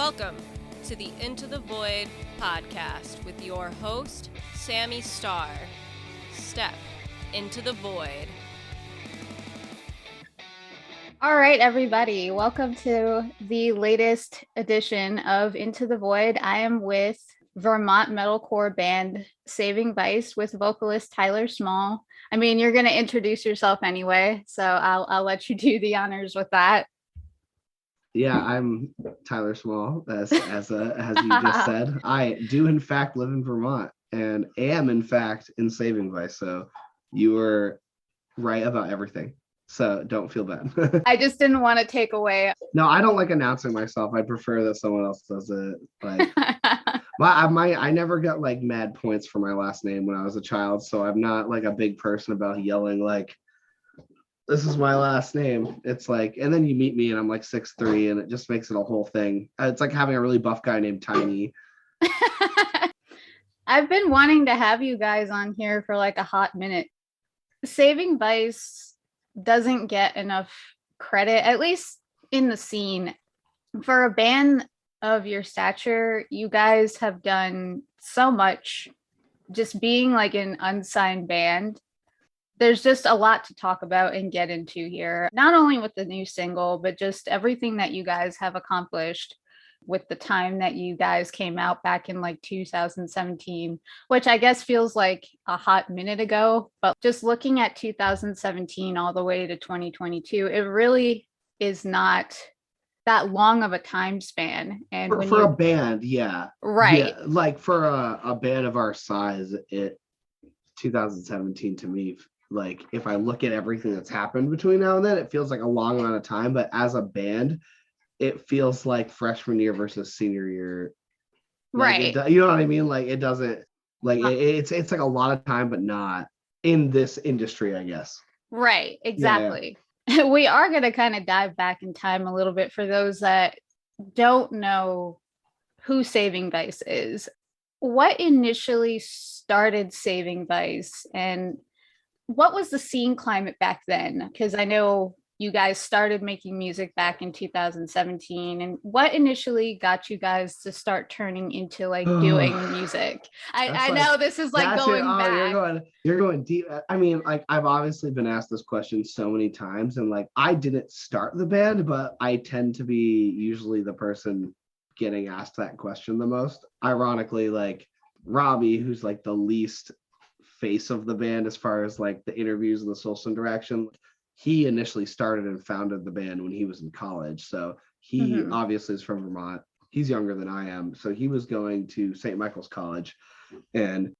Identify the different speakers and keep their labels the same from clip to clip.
Speaker 1: Welcome to the Into the Void podcast with your host, Sammy Starr. Step into the void.
Speaker 2: All right, everybody. Welcome to the latest edition of Into the Void. I am with Vermont metalcore band Saving Vice with vocalist Tyler Small. I mean, you're going to introduce yourself anyway, so I'll let you do the honors with that.
Speaker 3: Yeah, I'm Tyler Small, as you just said. I do in fact live in Vermont and am in fact in Saving Vice. So you were right about everything. So don't feel bad.
Speaker 2: I just didn't want to take away.
Speaker 3: No, I don't like announcing myself. I prefer that someone else does it. Like I never got like mad points for my last name when I was a child. So I'm not like a big person about yelling like, this is my last name. It's like, and then you meet me and I'm like 6'3", and it just makes it a whole thing. It's like having a really buff guy named Tiny.
Speaker 2: I've been wanting to have you guys on here for like a hot minute. Saving Vice doesn't get enough credit, at least in the scene. For a band of your stature, you guys have done so much. Just being like an unsigned band, there's just a lot to talk about and get into here, not only with the new single, but just everything that you guys have accomplished with the time that you guys came out back in like 2017, which I guess feels like a hot minute ago. But just looking at 2017 all the way to 2022, it really is not that long of a time span. And
Speaker 3: for a band, yeah.
Speaker 2: Right.
Speaker 3: Yeah, like for a band of our size, 2017 to me, like if I look at everything that's happened between now and then, it feels like a long amount of time. But as a band, it feels like freshman year versus senior year. Like
Speaker 2: right.
Speaker 3: You know what I mean? Like it doesn't like it's like a lot of time, but not in this industry, I guess.
Speaker 2: Right. Exactly. Yeah. We are going to kind of dive back in time a little bit for those that don't know who Saving Vice is. What initially started Saving Vice, and what was the scene climate back then? Because I know you guys started making music back in 2017, and what initially got you guys to start turning into like doing music? I know this is like going back.
Speaker 3: You're going deep. I mean, like I've obviously been asked this question so many times, and like I didn't start the band, but I tend to be usually the person getting asked that question the most. Ironically, like Robbie, who's like the least face of the band as far as like the interviews and the social interaction, he initially started and founded the band when he was in college. So he obviously is from Vermont. He's younger than I am. So he was going to St. Michael's College. And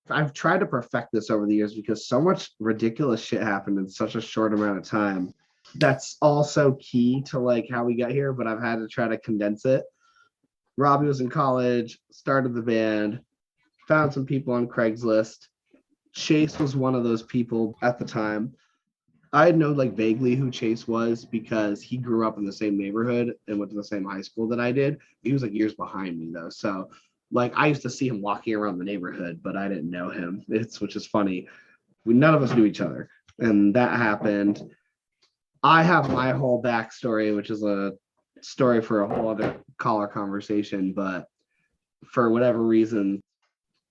Speaker 3: I've tried to perfect this over the years because so much ridiculous shit happened in such a short amount of time. That's also key to like how we got here, but I've had to try to condense it. Robbie was in college, started the band, found some people on Craigslist. Chase was one of those people at the time. I know like vaguely who Chase was because he grew up in the same neighborhood and went to the same high school that I did. He was like years behind me though. So like I used to see him walking around the neighborhood, but I didn't know him. Which is funny. None of us knew each other. And that happened. I have my whole backstory, which is a story for a whole other caller conversation. But for whatever reason,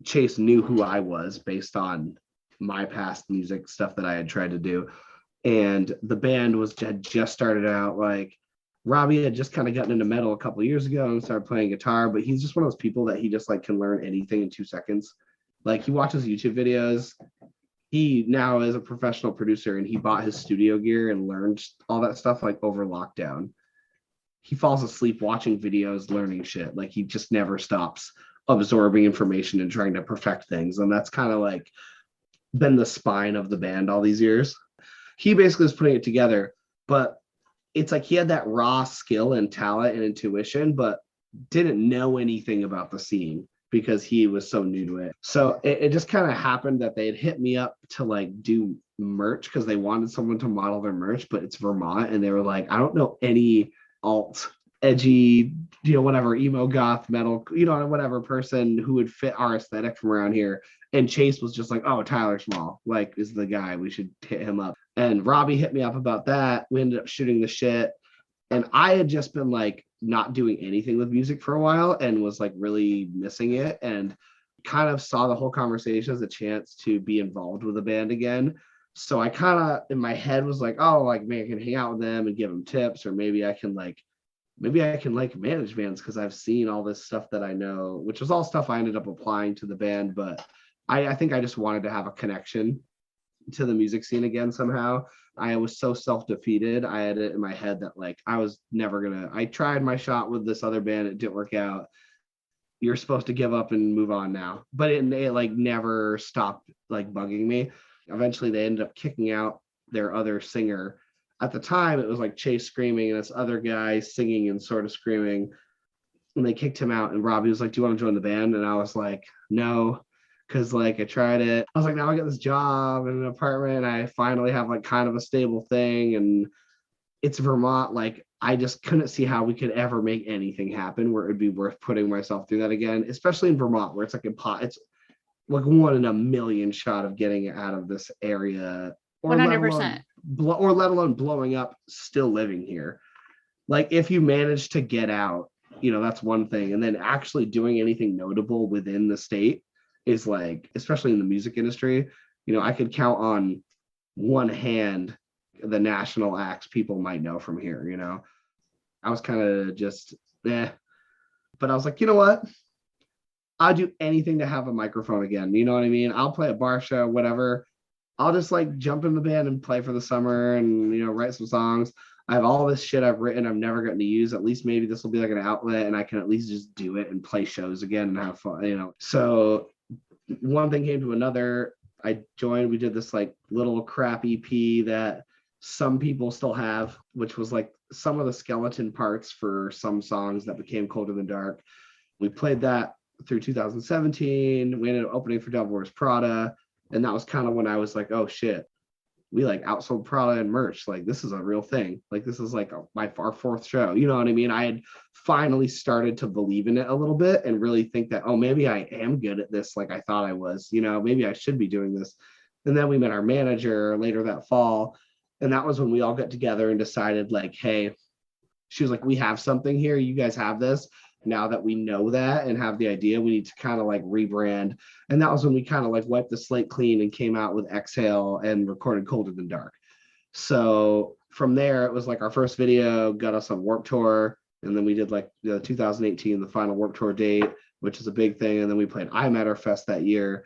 Speaker 3: Chase knew who I was based on my past music stuff that I had tried to do. And the band had just started out. Like Robbie had just kind of gotten into metal a couple of years ago and started playing guitar, but he's just one of those people that he just like can learn anything in 2 seconds. Like he watches YouTube videos. He now is a professional producer and he bought his studio gear and learned all that stuff like over lockdown. He falls asleep watching videos, learning shit. Like he just never stops absorbing information and trying to perfect things. And that's kind of like been the spine of the band all these years. He basically was putting it together, but it's like he had that raw skill and talent and intuition, but didn't know anything about the scene because he was so new to it. So it just kind of happened that they had hit me up to like do merch because they wanted someone to model their merch, but it's Vermont. And they were like, I don't know any alt edgy, whatever, emo, goth, metal, whatever person who would fit our aesthetic from around here. And Chase was just like, oh, Tyler Small, like, is the guy. We should hit him up. And Robbie hit me up about that. We ended up shooting the shit. And I had just been like not doing anything with music for a while and was like really missing it, and kind of saw the whole conversation as a chance to be involved with a band again. So I kind of in my head was like, oh, like maybe I can hang out with them and give them tips, or maybe I can like manage bands, because I've seen all this stuff that I know, which was all stuff I ended up applying to the band. But I think I just wanted to have a connection to the music scene again somehow. I was so self-defeated. I had it in my head that like I was never gonna. I tried my shot with this other band, it didn't work out. You're supposed to give up and move on now. But it like never stopped like bugging me. Eventually they ended up kicking out their other singer. At the time it was like Chase screaming and this other guy singing and sort of screaming, and they kicked him out. And Robbie was like, do you want to join the band? And I was like, no, because like I tried it. I was like, now I got this job and an apartment, and I finally have like kind of a stable thing, and it's Vermont. Like I just couldn't see how we could ever make anything happen where it'd be worth putting myself through that again, especially in Vermont where it's like it's like 1 in a million shot of getting out of this area, or
Speaker 2: 100%.
Speaker 3: Let alone blowing up still living here. Like if you manage to get out, that's one thing, and then actually doing anything notable within the state is like, especially in the music industry, I could count on one hand the national acts people might know from here. I was kind of just but I was like, you know what, I'll do anything to have a microphone again. You know what I mean? I'll play a bar show, whatever. I'll just like jump in the band and play for the summer and write some songs. I have all this shit I've written I've never gotten to use. At least maybe this will be like an outlet, and I can at least just do it and play shows again and have fun. So one thing came to another. I joined. We did this like little crap EP that some people still have, which was like some of the skeleton parts for some songs that became Colder Than Dark. We played that through 2017. We ended up opening for Devil Wears Prada, and that was kind of when I was like, oh shit, we like outsold Prada and merch. Like this is a real thing. Like this is like our fourth show. You know what I mean? I had finally started to believe in it a little bit and really think that, oh, maybe I am good at this. Like I thought I was, maybe I should be doing this. And then we met our manager later that fall. And that was when we all got together and decided like, hey, she was like, we have something here. You guys have this. Now that we know that and have the idea, we need to kind of like rebrand. And that was when we kind of like wiped the slate clean and came out with Exhale and recorded Colder Than Dark. So from there, it was like our first video got us on Warped Tour. And then we did like 2018, the final Warped Tour date, which is a big thing. And then we played iMatter Fest that year.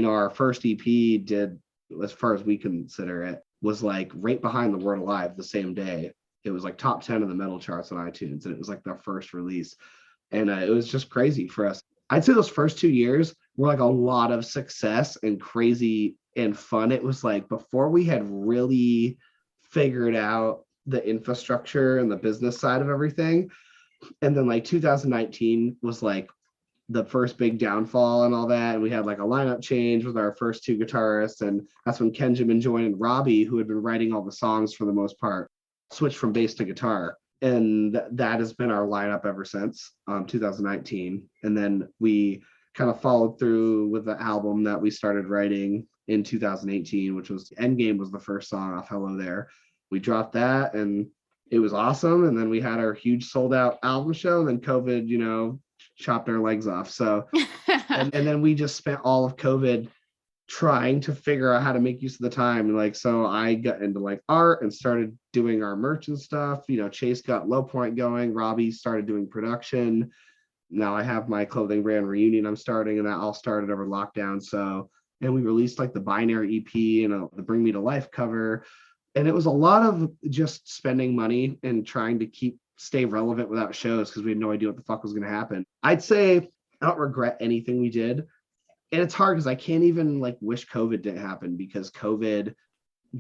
Speaker 3: Our first EP did, as far as we consider it, was like right behind The Word Alive the same day. It was like top 10 of the metal charts on iTunes. And it was like their first release. And it was just crazy for us. I'd say those first 2 years were like a lot of success and crazy and fun. It was like before we had really figured out the infrastructure and the business side of everything. And then like 2019 was like the first big downfall and all that. And we had like a lineup change with our first 2 guitarists. And that's when Kenjamin joined, and Robbie, who had been writing all the songs for the most part, switched from bass to guitar. And that has been our lineup ever since 2019. And then we kind of followed through with the album that we started writing in 2018, which was Endgame was the first song off Hello There. We dropped that and it was awesome. And then we had our huge sold out album show, and then COVID, chopped our legs off. So, and then we just spent all of COVID trying to figure out how to make use of the time. And like, so I got into like art and started doing our merch and stuff. Chase got Low Point going. Robbie started doing production. Now I have my clothing brand Reunion I'm starting, and that all started over lockdown. So, and we released like the Binary EP and the Bring Me to Life cover. And it was a lot of just spending money and trying to stay relevant without shows, because we had no idea what the fuck was going to happen. I'd say I don't regret anything we did. And it's hard because I can't even like wish COVID didn't happen, because COVID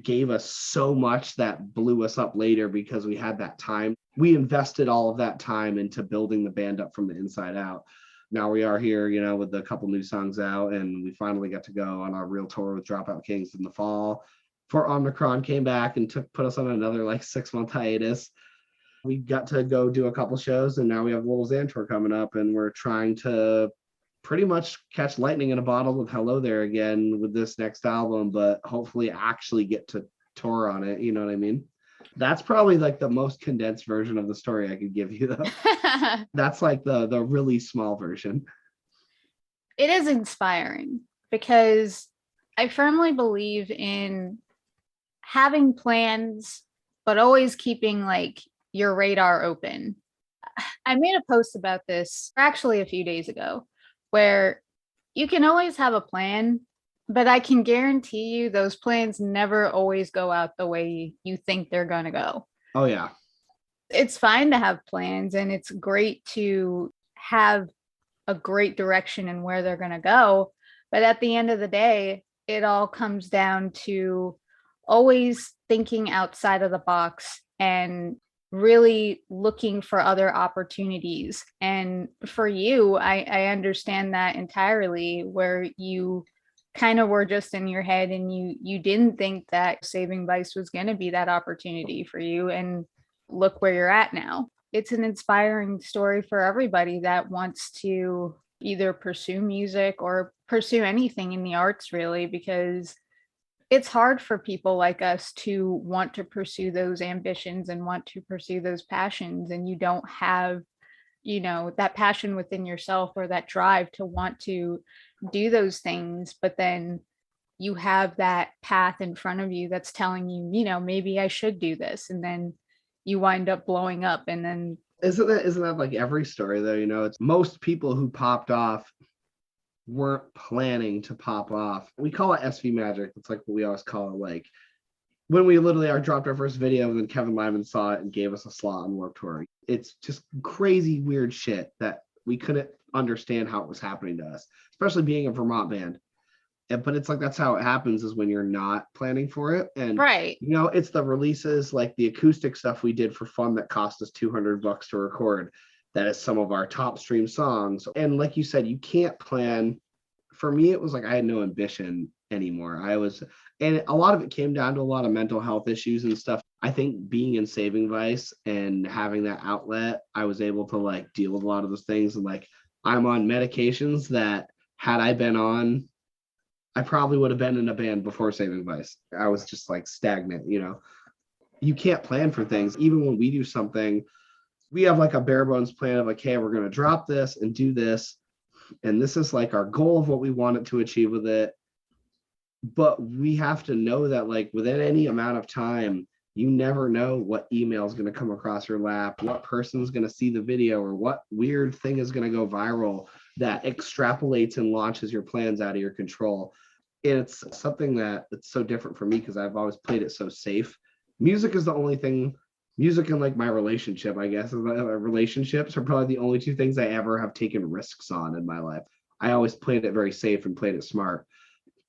Speaker 3: gave us so much that blew us up later because we had that time. We invested all of that time into building the band up from the inside out. Now we are here, with a couple new songs out, and we finally got to go on our real tour with Dropout Kings in the fall. Before Omicron came back and put us on another like 6-month hiatus. We got to go do a couple shows, and now we have Lil Xan tour coming up, and we're trying to pretty much catch lightning in a bottle with Hello There again with this next album, but hopefully actually get to tour on it. You know what I mean? That's probably like the most condensed version of the story I could give you though. That's like the really small version.
Speaker 2: It is inspiring because I firmly believe in having plans, but always keeping like your radar open. I made a post about this actually a few days ago where you can always have a plan, but I can guarantee you those plans never always go out the way you think they're going to go.
Speaker 3: Oh, yeah.
Speaker 2: It's fine to have plans and it's great to have a great direction in where they're going to go. But at the end of the day, it all comes down to always thinking outside of the box and really looking for other opportunities. And for you, I understand that entirely, where you kind of were just in your head and you didn't think that Saving Vice was going to be that opportunity for you. And look where you're at now. It's an inspiring story for everybody that wants to either pursue music or pursue anything in the arts, really, because it's hard for people like us to want to pursue those ambitions and want to pursue those passions, and you don't have, that passion within yourself or that drive to want to do those things, but then you have that path in front of you that's telling you, maybe I should do this, and then you wind up blowing up. And then
Speaker 3: isn't that like every story though? It's most people who popped off weren't planning to pop off. We call it SV magic. It's like what we always call it, like when we literally dropped our first video and then Kevin Lyman saw it and gave us a slot on Warped Tour. It's just crazy weird shit that we couldn't understand how it was happening to us, especially being a Vermont band. But it's like that's how it happens, is when you're not planning for it. And
Speaker 2: right,
Speaker 3: it's the releases, like the acoustic stuff we did for fun that cost us $200 to record. That is some of our top stream songs. And like you said, you can't plan. For me, it was like I had no ambition anymore. And a lot of it came down to a lot of mental health issues and stuff. I think being in Saving Vice and having that outlet, I was able to like deal with a lot of those things. And like I'm on medications that had I been on, I probably would have been in a band before Saving Vice. I was just like stagnant, You can't plan for things. Even when we do something, we have like a bare bones plan of like, hey, we're going to drop this and do this. And this is like our goal of what we want it to achieve with it. But we have to know that like within any amount of time, you never know what email is going to come across your lap, what person's going to see the video, or what weird thing is going to go viral that extrapolates and launches your plans out of your control. It's something that it's so different for me because I've always played it so safe. Music is the only thing, music and like my relationship, I guess, relationships are probably the only two things I ever have taken risks on in my life. I always played it very safe and played it smart.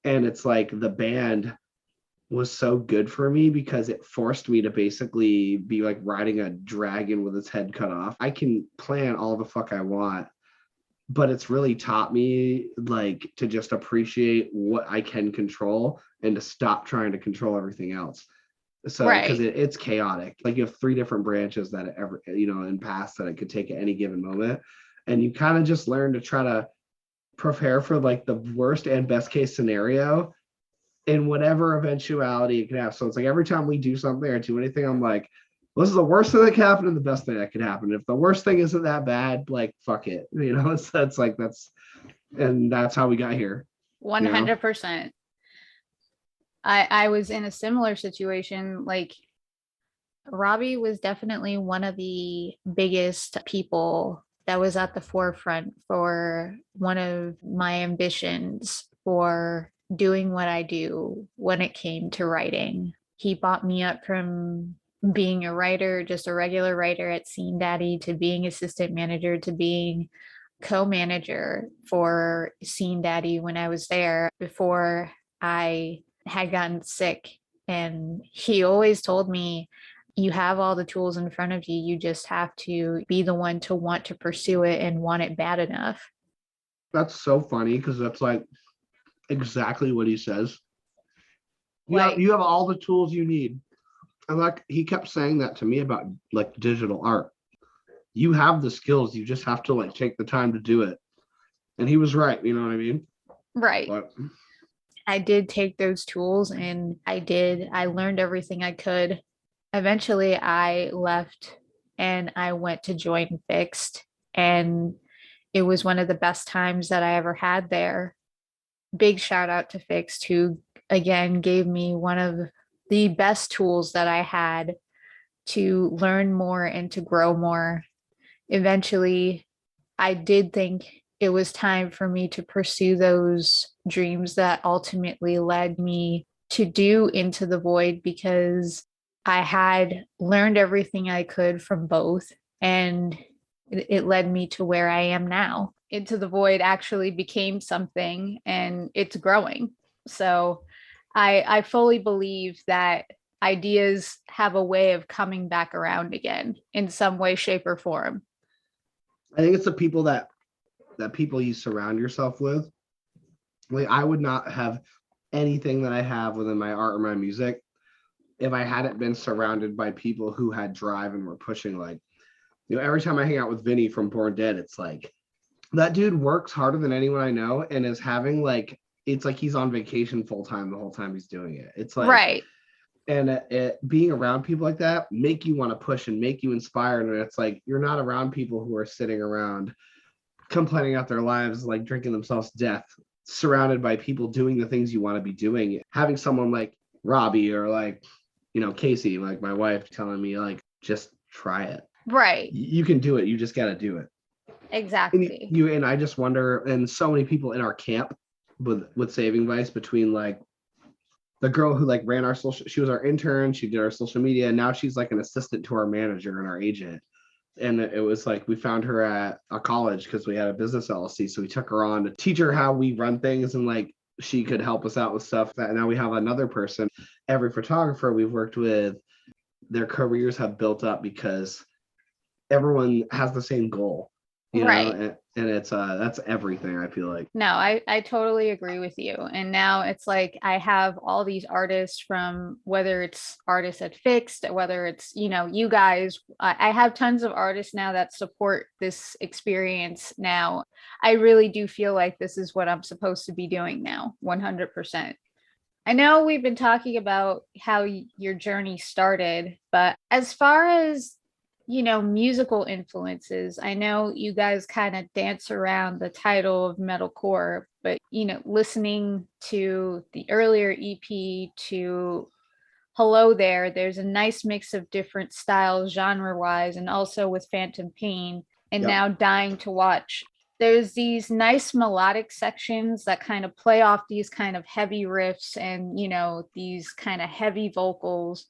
Speaker 3: And it's like the band was so good for me because it forced me to basically be like riding a dragon with its head cut off. I can plan all the fuck I want, but it's really taught me like to just appreciate what I can control and to stop trying to control everything else. So because it's chaotic, like you have 3 different branches that in past that it could take at any given moment, and you kind of just learn to try to prepare for like the worst and best case scenario in whatever eventuality it can have. So it's like every time we do something or do anything, I'm like, this is the worst thing that could happen and the best thing that could happen. If the worst thing isn't that bad, like fuck it, it's like that's how we got here.
Speaker 2: 100%. I was in a similar situation. Like Robbie was definitely one of the biggest people that was at the forefront for one of my ambitions for doing what I do when it came to writing. He brought me up from being a writer, just a regular writer at Scene Daddy, to being assistant manager, to being co-manager for Scene Daddy when I was there before I had gotten sick. And he always told me, you have all the tools in front of you. You just have to be the one to want to pursue it and want it bad enough.
Speaker 3: That's so funny because that's like exactly what he says. You have all the tools you need. And like he kept saying that to me about like digital art. You have the skills, you just have to like take the time to do it. And he was right, you know what I mean?
Speaker 2: Right.
Speaker 3: But
Speaker 2: I did take those tools and I learned everything I could. eventually I left and I went to join Fixed, and it was one of the best times that I ever had there. Big shout out to Fixed, who again gave me one of the best tools that I had to learn more and to grow more. Eventually, I did think it was time for me to pursue those dreams that ultimately led me to do Into the Void, because I had learned everything I could from both, and it led me to where I am now. Into the Void actually became something, and it's growing. So I fully believe that ideas have a way of coming back around again in some way, shape, or form.
Speaker 3: I think it's the people that people you surround yourself with. Like, I would not have anything that I have within my art or my music if I hadn't been surrounded by people who had drive and were pushing. Like, every time I hang out with Vinny from Born Dead, it's like that dude works harder than anyone I know and is having like, it's like he's on vacation full time the whole time he's doing it. It's like,
Speaker 2: right.
Speaker 3: And being around people like that make you want to push and make you inspired. And it's like, you're not around people who are sitting around complaining out their lives, like drinking themselves to death, surrounded by people doing the things you want to be doing. Having someone like Robbie or like, Casey, like my wife, telling me like, just try it.
Speaker 2: Right.
Speaker 3: You can do it. You just got to do it.
Speaker 2: Exactly.
Speaker 3: And I just wonder, and so many people in our camp with Saving Vice, between like the girl who like ran our social, she was our intern, she did our social media, and now she's like an assistant to our manager and our agent. And it was like, we found her at a college because we had a business LLC. So we took her on to teach her how we run things, and like she could help us out with stuff. And now we have another person. Every photographer we've worked with, their careers have built up because everyone has the same goal,
Speaker 2: right.
Speaker 3: And it's that's everything, I feel like.
Speaker 2: No, I totally agree with you. And now it's like I have all these artists, from whether it's artists at Fixed, whether it's, you guys, I have tons of artists now that support this experience now. I really do feel like this is what I'm supposed to be doing now, 100%. I know we've been talking about how your journey started, but as far as musical influences, I know you guys kind of dance around the title of metalcore, but listening to the earlier EP to Hello There, there's a nice mix of different styles genre wise, and also with Phantom Pain and now Dying to Watch. There's these nice melodic sections that kind of play off these kind of heavy riffs and these kind of heavy vocals,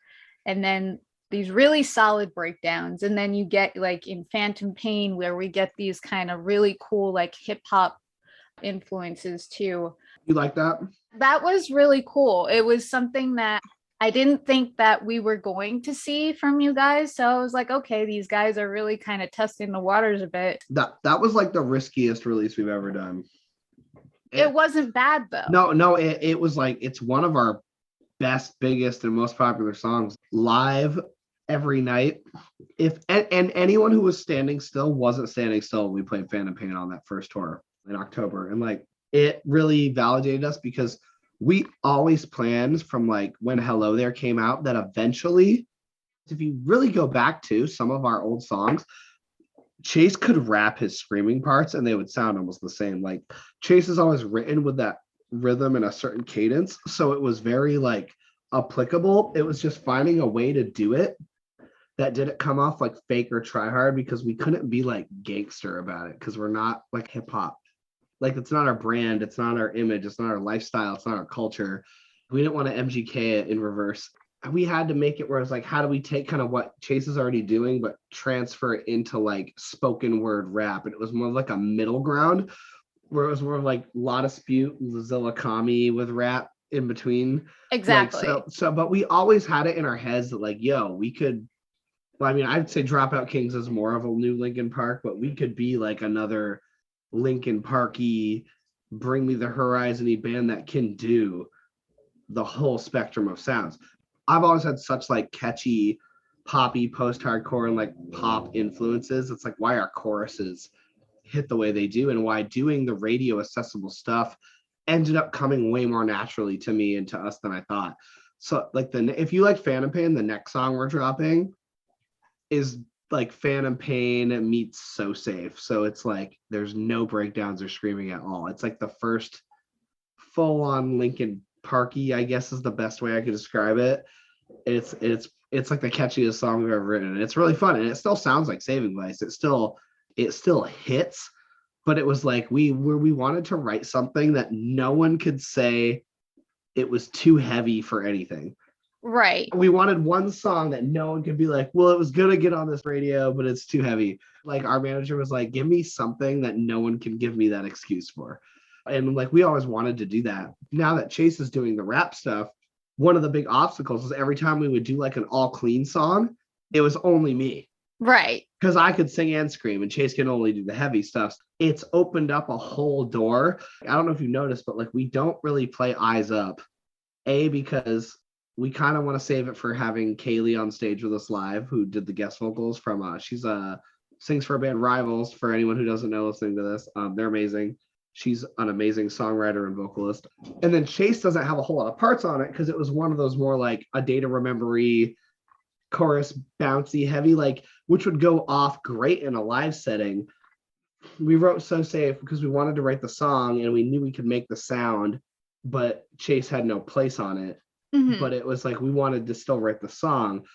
Speaker 2: and then these really solid breakdowns. And then you get like in Phantom Pain, where we get these kind of really cool like hip hop influences too.
Speaker 3: You like that?
Speaker 2: That was really cool. It was something that I didn't think that we were going to see from you guys. So I was like, okay, these guys are really kind of testing the waters a bit.
Speaker 3: That was like the riskiest release we've ever done.
Speaker 2: It wasn't bad though.
Speaker 3: No, it was like, it's one of our best, biggest, and most popular songs live every night. And anyone who was standing still wasn't standing still when we played Phantom Pain on that first tour in October. And like, it really validated us, because we always planned from like when Hello There came out that eventually, if you really go back to some of our old songs, Chase could rap his screaming parts and they would sound almost the same. Like, Chase is always written with that rhythm and a certain cadence, so it was very like applicable. It was just finding a way to do it that didn't come off like fake or try hard, because we couldn't be like gangster about it, because we're not like hip hop. Like, it's not our brand, it's not our image, it's not our lifestyle, it's not our culture. We didn't want to MGK it in reverse. We had to make it where it's like, how do we take kind of what Chase is already doing, but transfer it into like spoken word rap? And it was more like a middle ground, where it was more like La Dispute, Zilla Kami with rap in between.
Speaker 2: Exactly.
Speaker 3: Like, so, but we always had it in our heads that like, yo, we could, well, I mean, I'd say Dropout Kings is more of a new Linkin Park, but we could be like another Linkin Parky, Bring Me the Horizon-y band that can do the whole spectrum of sounds. I've always had such like catchy, poppy, post-hardcore, and like pop influences. It's like why our choruses hit the way they do, and why doing the radio accessible stuff ended up coming way more naturally to me and to us than I thought. So like if you like Phantom Pain, the next song we're dropping is like Phantom Pain meets So Safe. So it's like there's no breakdowns or screaming at all. It's like the first full on Linkin Parky, I guess is the best way I could describe it. It's like the catchiest song we've ever written, and it's really fun, and it still sounds like Saving Vice. It still hits, but it was like we wanted to write something that no one could say it was too heavy for anything.
Speaker 2: Right.
Speaker 3: We wanted one song that no one could be like, well, it was gonna get on this radio, but it's too heavy. Like our manager was like, give me something that no one can give me that excuse for. And like we always wanted to do that. Now that Chase is doing the rap stuff, one of the big obstacles is every time we would do like an all clean song, it was only me.
Speaker 2: Right.
Speaker 3: Because I could sing and scream, and Chase can only do the heavy stuff. It's opened up a whole door. I don't know if you've noticed, but like we don't really play Eyes Up. Because we kind of want to save it for having Kaylee on stage with us live, who did the guest vocals from she's sings for a band Rivals. For anyone who doesn't know listening to this, they're amazing. She's an amazing songwriter and vocalist. And then Chase doesn't have a whole lot of parts on it because it was one of those more like A Day to Remember-y chorus, bouncy, heavy, like which would go off great in a live setting. We wrote So Safe because we wanted to write the song and we knew we could make the sound, but Chase had no place on it. Mm-hmm. But it was like we wanted to still write the song.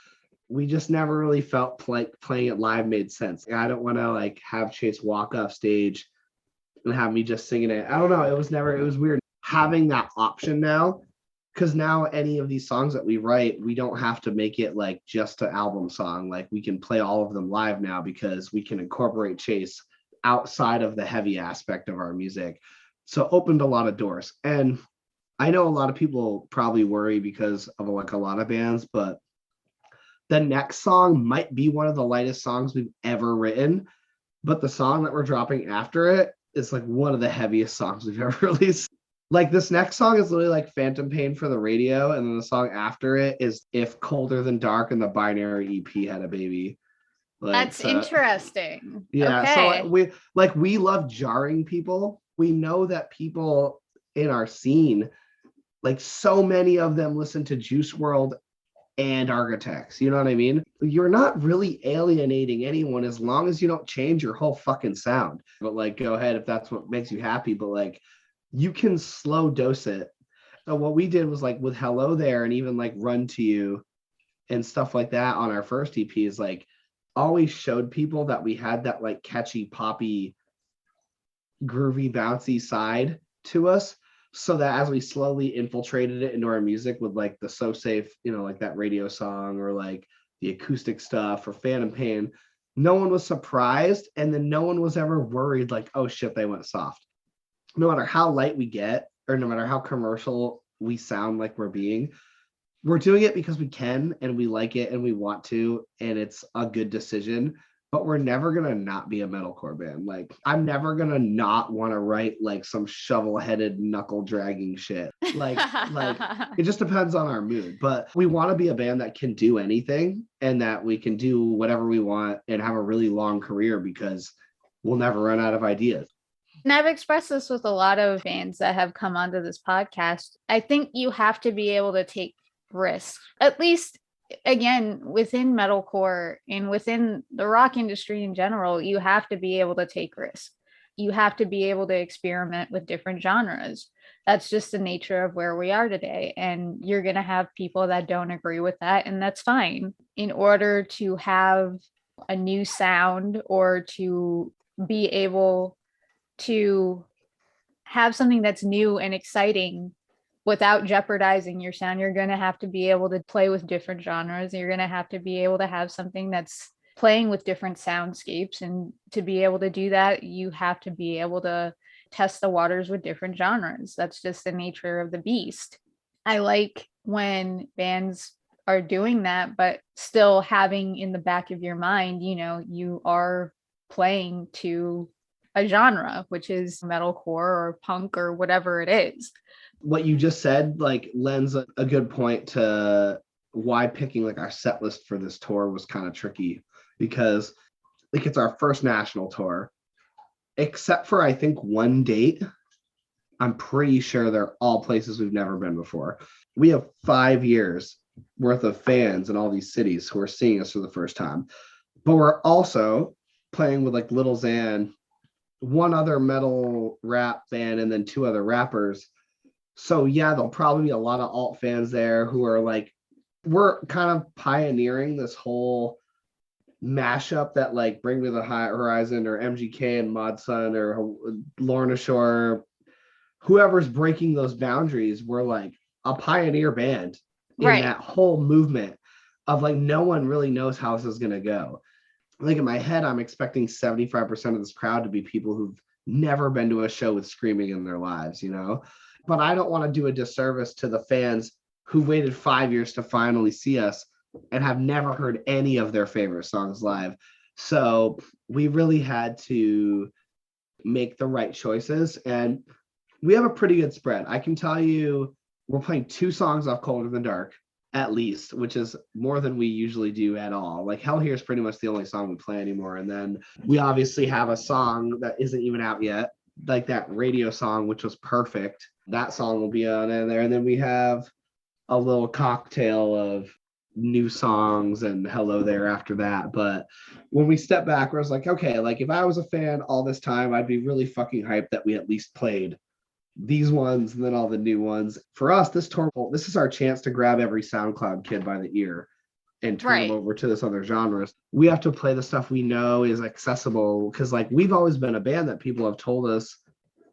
Speaker 3: We just never really felt like playing it live made sense. I don't want to like have Chase walk off stage and have me just singing it. I don't know. It was weird having that option now, because now any of these songs that we write, we don't have to make it like just an album song. Like we can play all of them live now because we can incorporate Chase outside of the heavy aspect of our music. So opened a lot of doors. And I know a lot of people probably worry because of like a lot of bands, but the next song might be one of the lightest songs we've ever written. But the song that we're dropping after it is like one of the heaviest songs we've ever released. Like this next song is literally like Phantom Pain for the radio. And then the song after it is If Colder Than Dark, and the Binary EP had a baby. Like,
Speaker 2: that's interesting.
Speaker 3: Yeah.
Speaker 2: Okay.
Speaker 3: So we love jarring people. We know that people in our scene, like so many of them listen to Juice WRLD and Architects. You know what I mean? You're not really alienating anyone as long as you don't change your whole fucking sound. But like, go ahead if that's what makes you happy. But like, you can slow dose it. So what we did was like with Hello There and even like Run to You and stuff like that on our first EP is like always showed people that we had that like catchy, poppy, groovy, bouncy side to us. So that as we slowly infiltrated it into our music with like the So Safe, like that radio song or like the acoustic stuff or Phantom Pain, no one was surprised. And then no one was ever worried like, oh shit, they went soft. No matter how light we get, or no matter how commercial we sound like we're doing it because we can and we like it and we want to, and it's a good decision. But we're never gonna not be a metalcore band. Like I'm never gonna not want to write like some shovel-headed knuckle dragging shit. Like it just depends on our mood. But we want to be a band that can do anything and that we can do whatever we want and have a really long career because we'll never run out of ideas.
Speaker 2: And I've expressed this with a lot of fans that have come onto this podcast. I think you have to be able to take risks, at least again, within metalcore and within the rock industry in general. You have to be able to take risks. You have to be able to experiment with different genres. That's just the nature of where we are today. And you're going to have people that don't agree with that, and that's fine. In order to have a new sound or to be able to have something that's new and exciting without jeopardizing your sound, you're going to have to be able to play with different genres. You're going to have to be able to have something that's playing with different soundscapes. And to be able to do that, you have to be able to test the waters with different genres. That's just the nature of the beast. I like when bands are doing that, but still having in the back of your mind, you are playing to a genre, which is metalcore or punk or whatever it is.
Speaker 3: What you just said like lends a good point to why picking like our set list for this tour was kind of tricky, because like it's our first national tour, except for I think one date. I'm pretty sure they're all places we've never been before. we have 5 years worth of fans in all these cities who are seeing us for the first time. But we're also playing with like Lil Xan, one other metal rap band, and then 2 other rappers. So yeah, there'll probably be a lot of alt fans there who are like, we're kind of pioneering this whole mashup that like Bring Me the Horizon or MGK and Mod Sun or Lorna Shore, whoever's breaking those boundaries. We're like a pioneer band in that whole movement of like, no one really knows how this is going to go. Like in my head, I'm expecting 75% of this crowd to be people who've never been to a show with screaming in their lives, you know? But I don't want to do a disservice to the fans who waited 5 years to finally see us and have never heard any of their favorite songs live. So we really had to make the right choices. And we have a pretty good spread. I can tell you we're playing 2 songs off Colder Than Dark, at least, which is more than we usually do at all. Like Hell Here is pretty much the only song we play anymore. And then we obviously have a song that isn't even out yet, like that radio song, which was perfect. That song will be on in there. And then we have a little cocktail of new songs and Hello There after that. But when we step back, I was like, okay, like if I was a fan all this time, I'd be really fucking hyped that we at least played these ones and then all the new ones. For us, this tour, this is our chance to grab every SoundCloud kid by the ear and turn them over to this other genres. We have to play the stuff we know is accessible, because like we've always been a band that people have told us,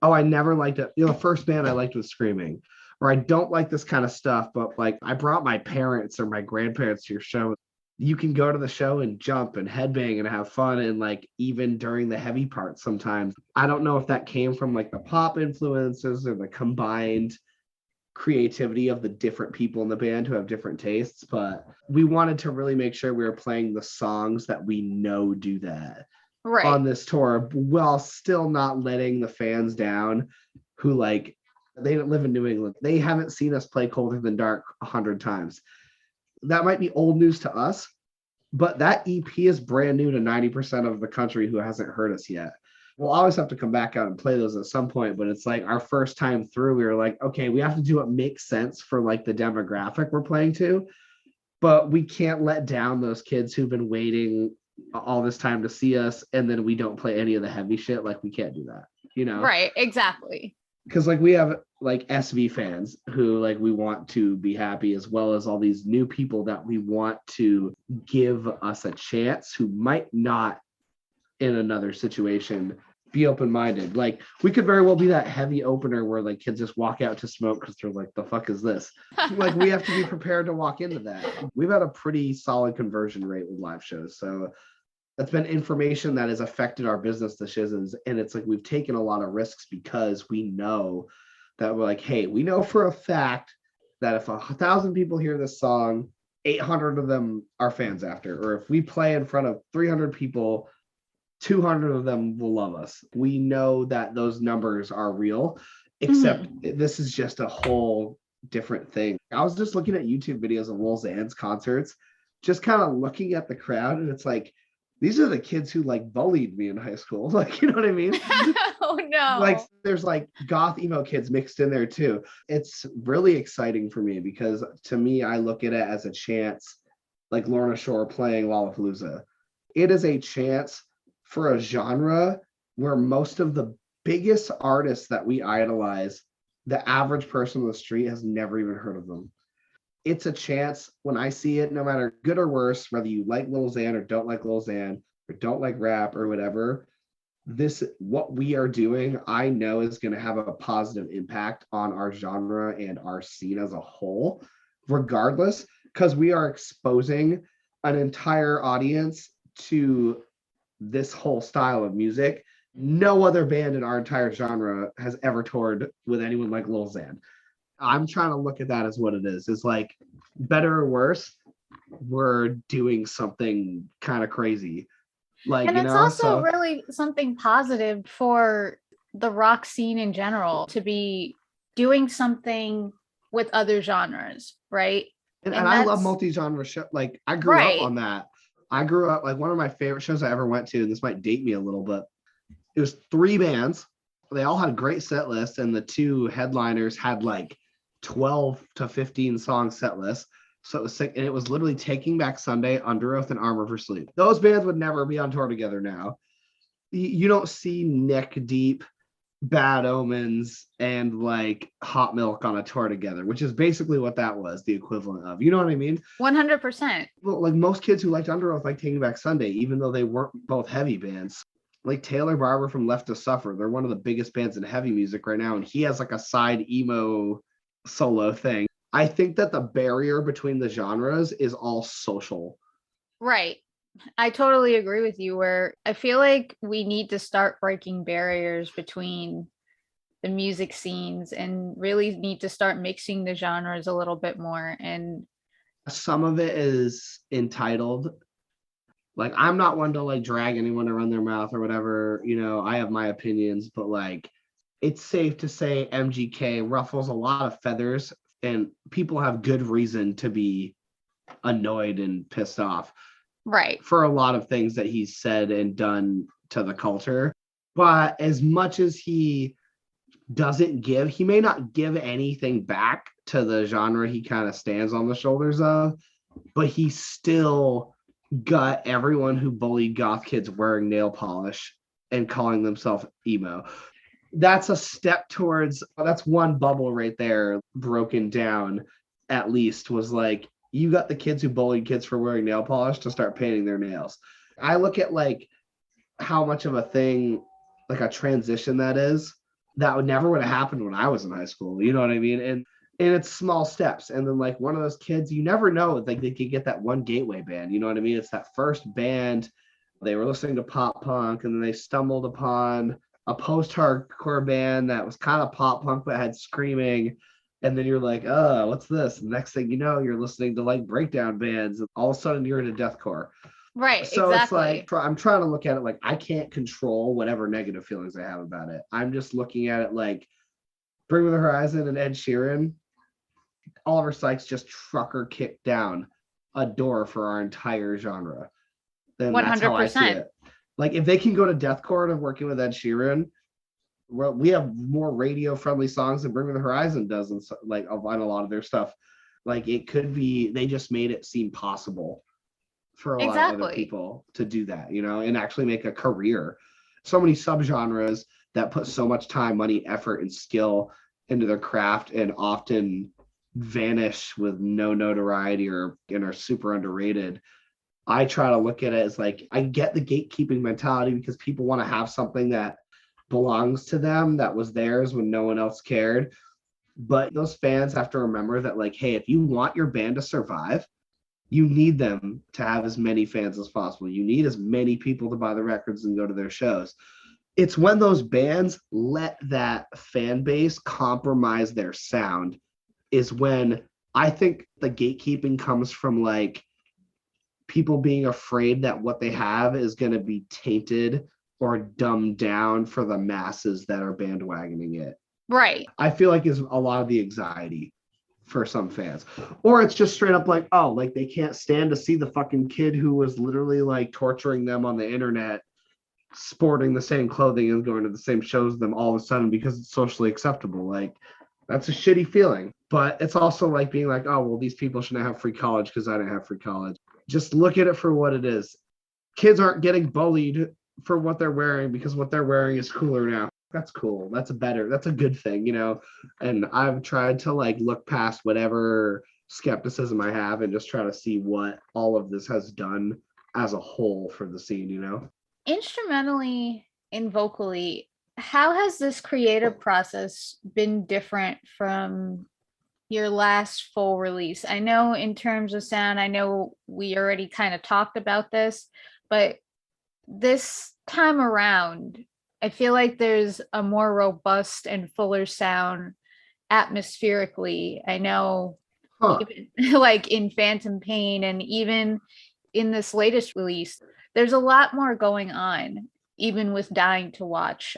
Speaker 3: oh, I never liked it. You know, the first band I liked was Screaming, or I don't like this kind of stuff, but like I brought my parents or my grandparents to your show. You can go to the show and jump and headbang and have fun, and like even during the heavy parts sometimes. I don't know if that came from like the pop influences or the combined creativity of the different people in the band who have different tastes, but we wanted to really make sure we were playing the songs that we know do that on this tour, while still not letting the fans down who like, they don't live in New England. They haven't seen us play Colder Than Dark 100 times. That might be old news to us, but that EP is brand new to 90% of the country who hasn't heard us yet. We'll always have to come back out and play those at some point, but it's like our first time through, we were like, okay, we have to do what makes sense for like the demographic we're playing to, but we can't let down those kids who've been waiting all this time to see us, and then we don't play any of the heavy shit. Like we can't do that, you know?
Speaker 2: Right, exactly.
Speaker 3: Because like we have like SV fans who like we want to be happy, as well as all these new people that we want to give us a chance who might not in another situation be open-minded. Like we could very well be that heavy opener where like kids just walk out to smoke because they're like, the fuck is this? Like we have to be prepared to walk into that. We've had a pretty solid conversion rate with live shows, so that's been information that has affected our business decisions. And it's like we've taken a lot of risks because we know that we're like, hey, we know for a fact that if 1,000 people hear this song, 800 of them are fans after. Or if we play in front of 300 people, 200 of them will love us. We know that those numbers are real, except this is just a whole different thing. I was just looking at YouTube videos of Lil Xan's concerts, just kind of looking at the crowd, and it's like, these are the kids who like bullied me in high school. Like, you know what I mean?
Speaker 2: Oh no.
Speaker 3: Like there's like goth emo kids mixed in there too. It's really exciting for me because to me, I look at it as a chance, like Lorna Shore playing Lollapalooza. It is a chance for a genre where most of the biggest artists that we idolize, the average person on the street has never even heard of them. It's a chance when I see it, no matter good or worse, whether you like Lil Xan or don't like Lil Xan or don't like rap or whatever, what we are doing, I know is going to have a positive impact on our genre and our scene as a whole, regardless, because we are exposing an entire audience to this whole style of music. No other band in our entire genre has ever toured with anyone like Lil Xan. I'm trying to look at that as what it is. It's like, better or worse, we're doing something kind of crazy. Like,
Speaker 2: and it's also really something positive for the rock scene in general to be doing something with other genres, right?
Speaker 3: And I love multi-genre show. Like I grew up on that. I grew up like one of my favorite shows I ever went to, and this might date me a little, but it was 3 bands. They all had a great set list, and the 2 headliners had like 12 to 15 song set list. So it was sick, and it was literally Taking Back Sunday, Under Oath, and Armor for Sleep. Those bands would never be on tour together now. You don't see Neck Deep, Bad Omens, and like Hot Milk on a tour together, which is basically what that was the equivalent of. You know what I mean?
Speaker 2: 100%.
Speaker 3: Well, like most kids who liked Under Oath like Taking Back Sunday, even though they weren't both heavy bands. Like Taylor Barber from Left to Suffer, they're one of the biggest bands in heavy music right now, and he has like a side emo solo thing. I think that the barrier between the genres is all social.
Speaker 2: Right. I totally agree with you, where I feel like we need to start breaking barriers between the music scenes and really need to start mixing the genres a little bit more. And
Speaker 3: some of it is entitled. Like, I'm not one to like drag anyone to run their mouth or whatever. You know, I have my opinions, but like, it's safe to say MGK ruffles a lot of feathers, and people have good reason to be annoyed and pissed off.
Speaker 2: Right.
Speaker 3: For a lot of things that he's said and done to the culture. But as much as he doesn't give, he may not give anything back to the genre he kind of stands on the shoulders of, but he still got everyone who bullied goth kids wearing nail polish and calling themselves emo. That's a step towards, that's one bubble right there broken down, at least, was like, you got the kids who bullied kids for wearing nail polish to start painting their nails. I look at like how much of a thing, like a transition that is, that would never have happened when I was in high school. You know what I mean? And it's small steps. And then like one of those kids, you never know, like they could get that one gateway band. You know what I mean? It's that first band. They were listening to pop punk, and then they stumbled upon a post-hardcore band that was kind of pop punk but had screaming. And then you're like, oh, what's this? And next thing you know, you're listening to like breakdown bands. And all of a sudden you're into deathcore.
Speaker 2: Right.
Speaker 3: So
Speaker 2: exactly.
Speaker 3: It's like, I'm trying to look at it like I can't control whatever negative feelings I have about it. I'm just looking at it like Bring Me the Horizon and Ed Sheeran, Oliver Sykes just trucker kicked down a door for our entire genre. Then 100%. That's how I see it. Like if they can go to deathcore and working with Ed Sheeran, well, we have more radio friendly songs than Bring Me the Horizon does, and like on a lot of their stuff. Like it could be, they just made it seem possible for a lot of other people to do that, you know, and actually make a career. So many subgenres that put so much time, money, effort, and skill into their craft and often vanish with no notoriety or and are super underrated. I try to look at it as like, I get the gatekeeping mentality because people want to have something that belongs to them, that was theirs when no one else cared. But those fans have to remember that, like, hey, if you want your band to survive, you need them to have as many fans as possible. You need as many people to buy the records and go to their shows. It's when those bands let that fan base compromise their sound is when I think the gatekeeping comes from, like, people being afraid that what they have is going to be tainted or dumbed down for the masses that are bandwagoning it.
Speaker 2: Right.
Speaker 3: I feel like is a lot of the anxiety for some fans. Or it's just straight up like, oh, like they can't stand to see the fucking kid who was literally like torturing them on the internet sporting the same clothing and going to the same shows as them all of a sudden because it's socially acceptable. Like, that's a shitty feeling. But it's also like being like, oh, well, these people shouldn't have free college because I didn't have free college. Just look at it for what it is. Kids aren't getting bullied for what they're wearing because what they're wearing is cooler now. That's cool. That's a good thing, you know? And I've tried to like look past whatever skepticism I have and just try to see what all of this has done as a whole for the scene, you know?
Speaker 2: Instrumentally and vocally, how has this creative process been different from your last full release? I know in terms of sound, I know we already kind of talked about this, but this time around, I feel like there's a more robust and fuller sound atmospherically. I know even, like in Phantom Pain and even in this latest release, there's a lot more going on, even with Dying to Watch.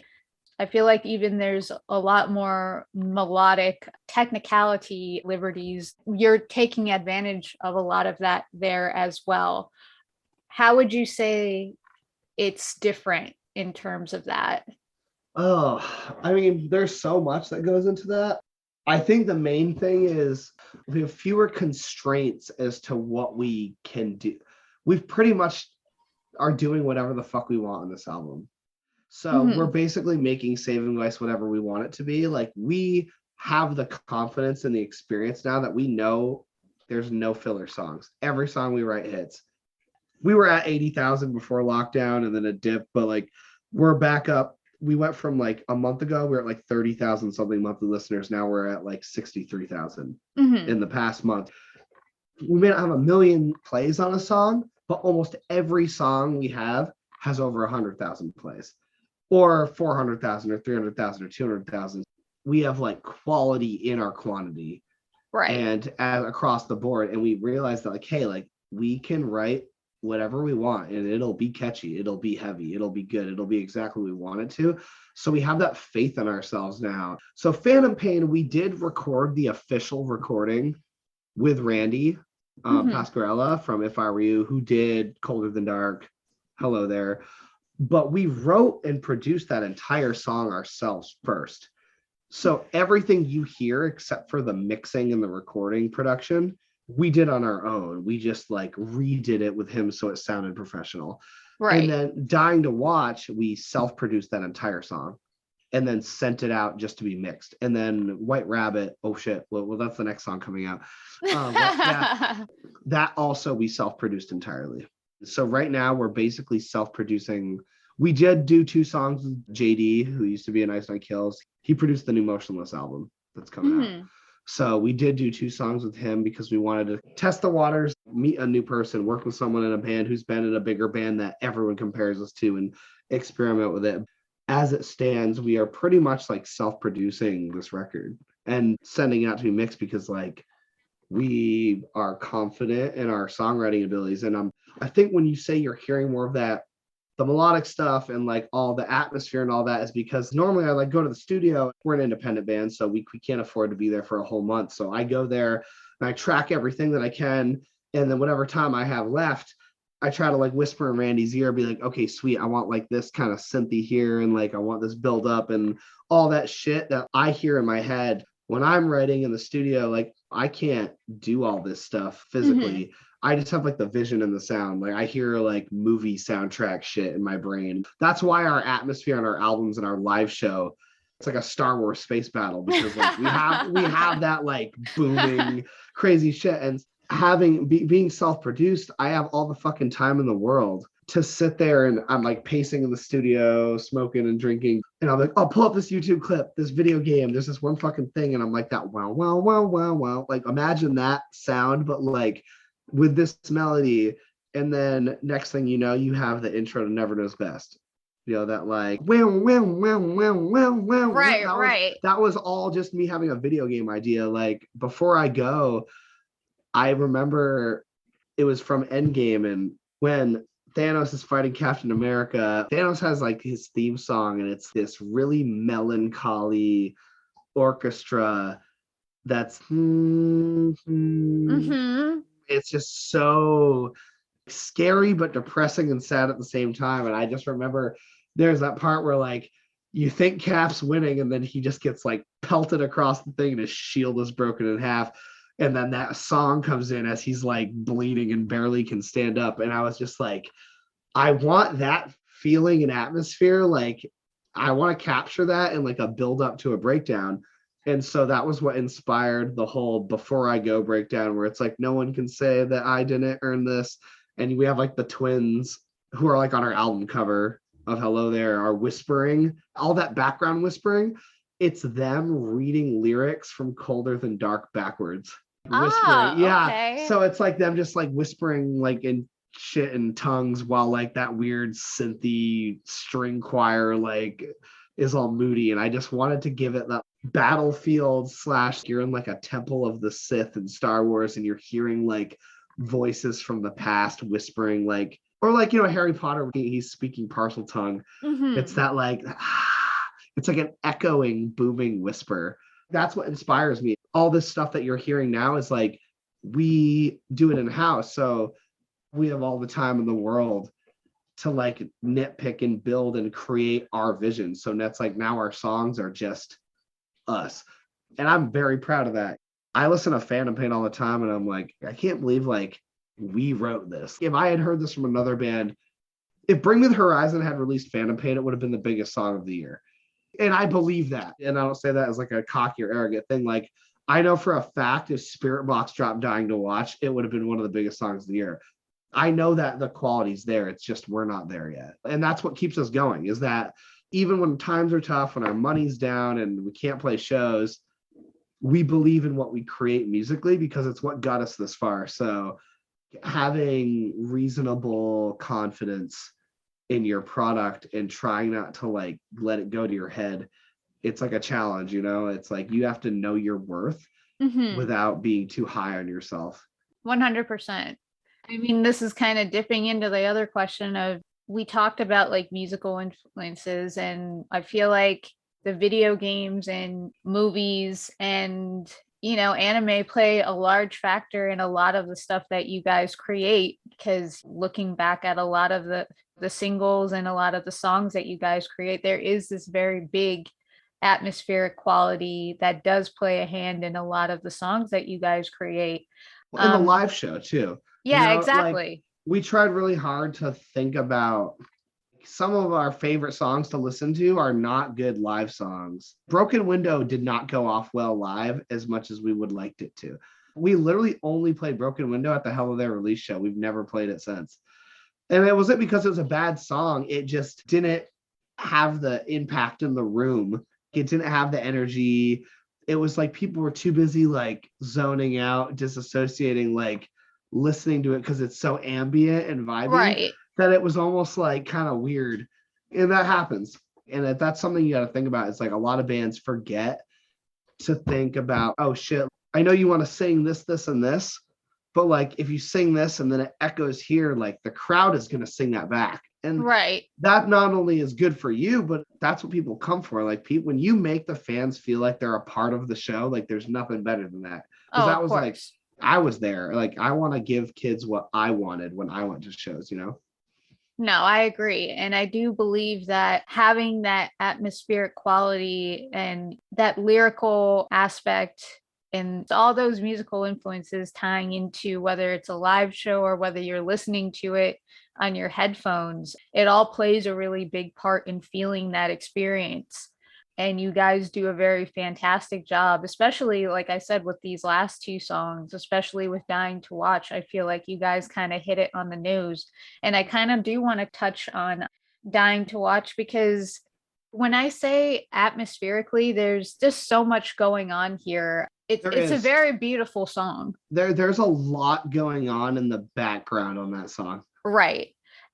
Speaker 2: I feel like even there's a lot more melodic technicality liberties. You're taking advantage of a lot of that there as well. How would you say it's different in terms of that?
Speaker 3: Oh, I mean, there's so much that goes into that. I think the main thing is we have fewer constraints as to what we can do. We've pretty much are doing whatever the fuck we want on this album. So we're basically making Saving Vice whatever we want it to be. Like, we have the confidence and the experience now that we know there's no filler songs. Every song we write hits. We were at 80,000 before lockdown and then a dip, but like we're back up. We went from like a month ago, we were at like 30,000 something monthly listeners. Now we're at like 63,000 in the past month. We may not have a million plays on a song, but almost every song we have has over 100,000 plays, or 400,000 or 300,000 or 200,000. We have like quality in our quantity,
Speaker 2: Right.
Speaker 3: and across the board. And we realized that like, hey, like we can write whatever we want and it'll be catchy, it'll be heavy, it'll be good, it'll be exactly what we want it to. So we have that faith in ourselves now. So Phantom Pain, we did record the official recording with Randy Pasquarella from If I Were You, who did Colder Than Dark, Hello There. But we wrote and produced that entire song ourselves first. So everything you hear, except for the mixing and the recording production, we did on our own. We just like redid it with him so it sounded professional.
Speaker 2: Right.
Speaker 3: And then Dying to Watch, we self-produced that entire song and then sent it out just to be mixed. And then White Rabbit, oh shit, well that's the next song coming out. That also we self-produced entirely. So right now we're basically self-producing. We did do 2 songs with JD, who used to be in Ice Night Kills. He produced the new Motionless album that's coming out. So we did do 2 songs with him because we wanted to test the waters, meet a new person, work with someone in a band who's been in a bigger band that everyone compares us to, and experiment with it. As it stands, we are pretty much like self-producing this record and sending it out to be mixed because like we are confident in our songwriting abilities. And I think when you say you're hearing more of that, the melodic stuff and like all the atmosphere and all that, is because normally I like go to the studio. We're an independent band, so we can't afford to be there for a whole month. So I go there and I track everything that I can. And then whatever time I have left, I try to like whisper in Randy's ear, be like, okay, sweet, I want like this kind of synthy here. And like, I want this build up and all that shit that I hear in my head when I'm writing in the studio. Like, I can't do all this stuff physically. I just have like the vision and the sound. Like, I hear like movie soundtrack shit in my brain. That's why our atmosphere on our albums and our live show, it's like a Star Wars space battle, because like we have that like booming crazy shit. And being self-produced, I have all the fucking time in the world to sit there, and I'm like pacing in the studio, smoking and drinking, and I'm like, oh, pull up this YouTube clip, this video game, there's this one fucking thing, and I'm like, that wow wow wow wow wow, like imagine that sound, but like with this melody. And then next thing you know, you have the intro to Never Knows Best, you know, that like
Speaker 2: right.
Speaker 3: That was all just me having a video game idea. Like, before I go, I remember it was from Endgame, and when Thanos is fighting Captain America, Thanos has like his theme song, and it's this really melancholy orchestra that's it's just so scary but depressing and sad at the same time. And I just remember there's that part where like you think Cap's winning, and then he just gets like pelted across the thing and his shield is broken in half. And then that song comes in as he's like bleeding and barely can stand up. And I was just like, I want that feeling and atmosphere. Like, I want to capture that in like a build up to a breakdown. And so that was what inspired the whole Before I Go breakdown, where it's like, no one can say that I didn't earn this. And we have like the twins who are like on our album cover of Hello There are whispering, all that background whispering. It's them reading lyrics from Colder Than Dark backwards. Whispering. Yeah.
Speaker 2: Okay.
Speaker 3: So it's like them just like whispering like in shit in tongues while like that weird synthy string choir like is all moody. And I just wanted to give it that battlefield / you're in like a temple of the Sith in Star Wars, and you're hearing like voices from the past whispering, like, or like, you know, Harry Potter, he's speaking parcel tongue. It's that like it's like an echoing, booming whisper. That's what inspires me. All this stuff that you're hearing now is like, we do it in house. So we have all the time in the world to like nitpick and build and create our vision. So that's like, now our songs are just us. And I'm very proud of that. I listen to Phantom Pain all the time and I'm like, I can't believe like we wrote this. If I had heard this from another band, if Bring Me the Horizon had released Phantom Pain, it would have been the biggest song of the year. And I believe that. And I don't say that as like a cocky or arrogant thing. Like, I know for a fact if Spirit Box dropped Dying to Watch, it would have been one of the biggest songs of the year. I know that the quality's there. It's just we're not there yet. And that's what keeps us going, is that even when times are tough, when our money's down and we can't play shows, we believe in what we create musically because it's what got us this far. So having reasonable confidence in your product and trying not to like let it go to your head, it's like a challenge, you know. It's like you have to know your worth without being too high on yourself.
Speaker 2: 100%. I mean, this is kind of dipping into the other question of, we talked about like musical influences, and I feel like the video games and movies and, you know, anime play a large factor in a lot of the stuff that you guys create, because looking back at a lot of the singles and a lot of the songs that you guys create, there is this very big atmospheric quality that does play a hand in a lot of the songs that you guys create.
Speaker 3: In the live show too.
Speaker 2: Yeah,
Speaker 3: you know,
Speaker 2: exactly.
Speaker 3: Like, we tried really hard to think about some of our favorite songs to listen to are not good live songs. Broken Window did not go off well live as much as we would liked it to. We literally only played Broken Window at the Hell of Their release show. We've never played it since. And it wasn't because it was a bad song. It just didn't have the impact in the room. It didn't have the energy. It was like people were too busy like zoning out, disassociating, like listening to it because it's so ambient and vibey,
Speaker 2: right,
Speaker 3: that it was almost like kind of weird. And that happens. And that's something you got to think about. It's like a lot of bands forget to think about, oh shit, I know you want to sing this, this, and this, but like if you sing this and then it echoes here, like the crowd is going to sing that back. And
Speaker 2: right,
Speaker 3: that not only is good for you, but that's what people come for. Like people, when you make the fans feel like they're a part of the show, like there's nothing better than that. Because that was like, I was there. Like I want to give kids what I wanted when I went to shows, you know?
Speaker 2: No, I agree. And I do believe that having that atmospheric quality and that lyrical aspect and all those musical influences tying into whether it's a live show or whether you're listening to it on your headphones, it all plays a really big part in feeling that experience. And you guys do a very fantastic job, especially, like I said, with these last two songs, especially with Dying to Watch. I feel like you guys kind of hit it on the nose. And I kind of do want to touch on Dying to Watch, because when I say atmospherically, there's just so much going on here. It's a very beautiful song.
Speaker 3: There's a lot going on in the background on that song.
Speaker 2: Right.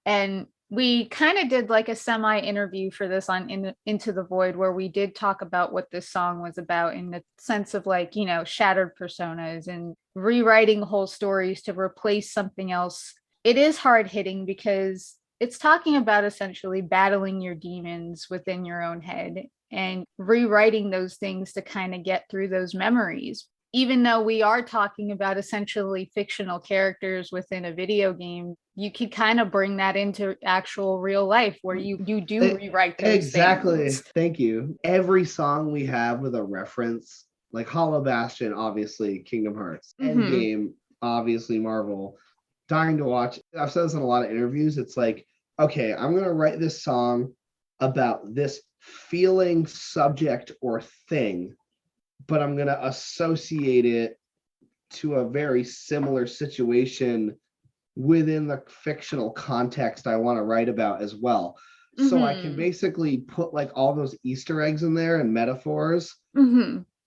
Speaker 2: And we kind of did like a semi interview for this on Into the Void, where we did talk about what this song was about in the sense of like, you know, shattered personas and rewriting whole stories to replace something else. It is hard hitting because it's talking about essentially battling your demons within your own head and rewriting those things to kind of get through those memories. Even though we are talking about essentially fictional characters within a video game, you could kind of bring that into actual real life where you do rewrite those
Speaker 3: exactly
Speaker 2: things.
Speaker 3: Thank you. Every song we have with a reference, like Hollow Bastion, obviously Kingdom Hearts, Endgame, obviously Marvel, Dying to Watch. I've said this in a lot of interviews. It's like, okay, I'm going to write this song about this feeling, subject, or thing, but I'm going to associate it to a very similar situation within the fictional context I want to write about as well. So I can basically put like all those Easter eggs in there and metaphors.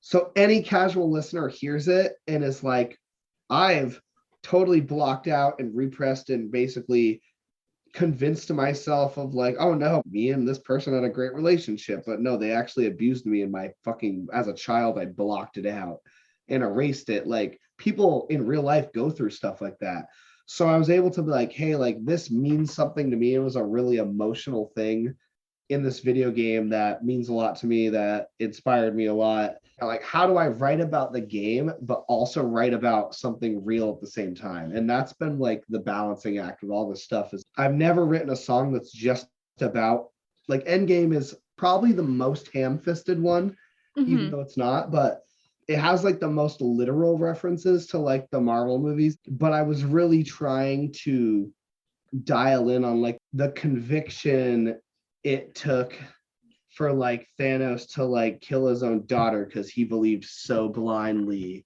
Speaker 3: So any casual listener hears it and is like, I've totally blocked out and repressed and basically convinced myself of like, oh no, me and this person had a great relationship, but no, they actually abused me in my fucking, as a child, I blocked it out and erased it. Like people in real life go through stuff like that. So I was able to be like, hey, like this means something to me. It was a really emotional thing in this video game that means a lot to me, that inspired me a lot. Like, how do I write about the game, but also write about something real at the same time? And that's been like the balancing act with all this stuff. Is I've never written a song that's just about, like, Endgame is probably the most ham-fisted one, even though it's not. But It has like the most literal references to like the Marvel movies, but I was really trying to dial in on like the conviction it took for like Thanos to like kill his own daughter because he believed so blindly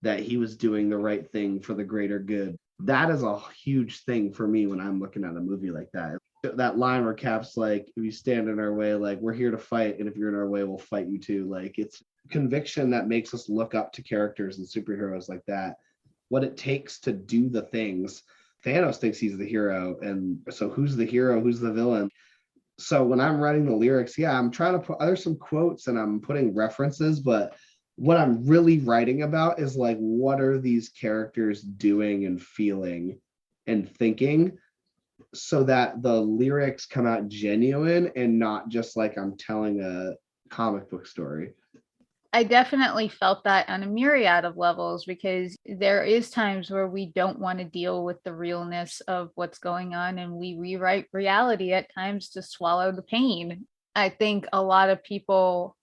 Speaker 3: that he was doing the right thing for the greater good. That is a huge thing for me when I'm looking at a movie like that. That line where Cap's like, if you stand in our way, like we're here to fight, and if you're in our way, we'll fight you too. Like it's conviction that makes us look up to characters and superheroes like that. What it takes to do the things. Thanos thinks he's the hero, and so who's the hero? Who's the villain? So when I'm writing the lyrics, yeah, I'm trying to put there's some quotes and I'm putting references, but what I'm really writing about is like, what are these characters doing and feeling and thinking so that the lyrics come out genuine and not just like I'm telling a comic book story.
Speaker 2: I definitely felt that on a myriad of levels, because there is times where we don't want to deal with the realness of what's going on, and we rewrite reality at times to swallow the pain. I think a lot of people,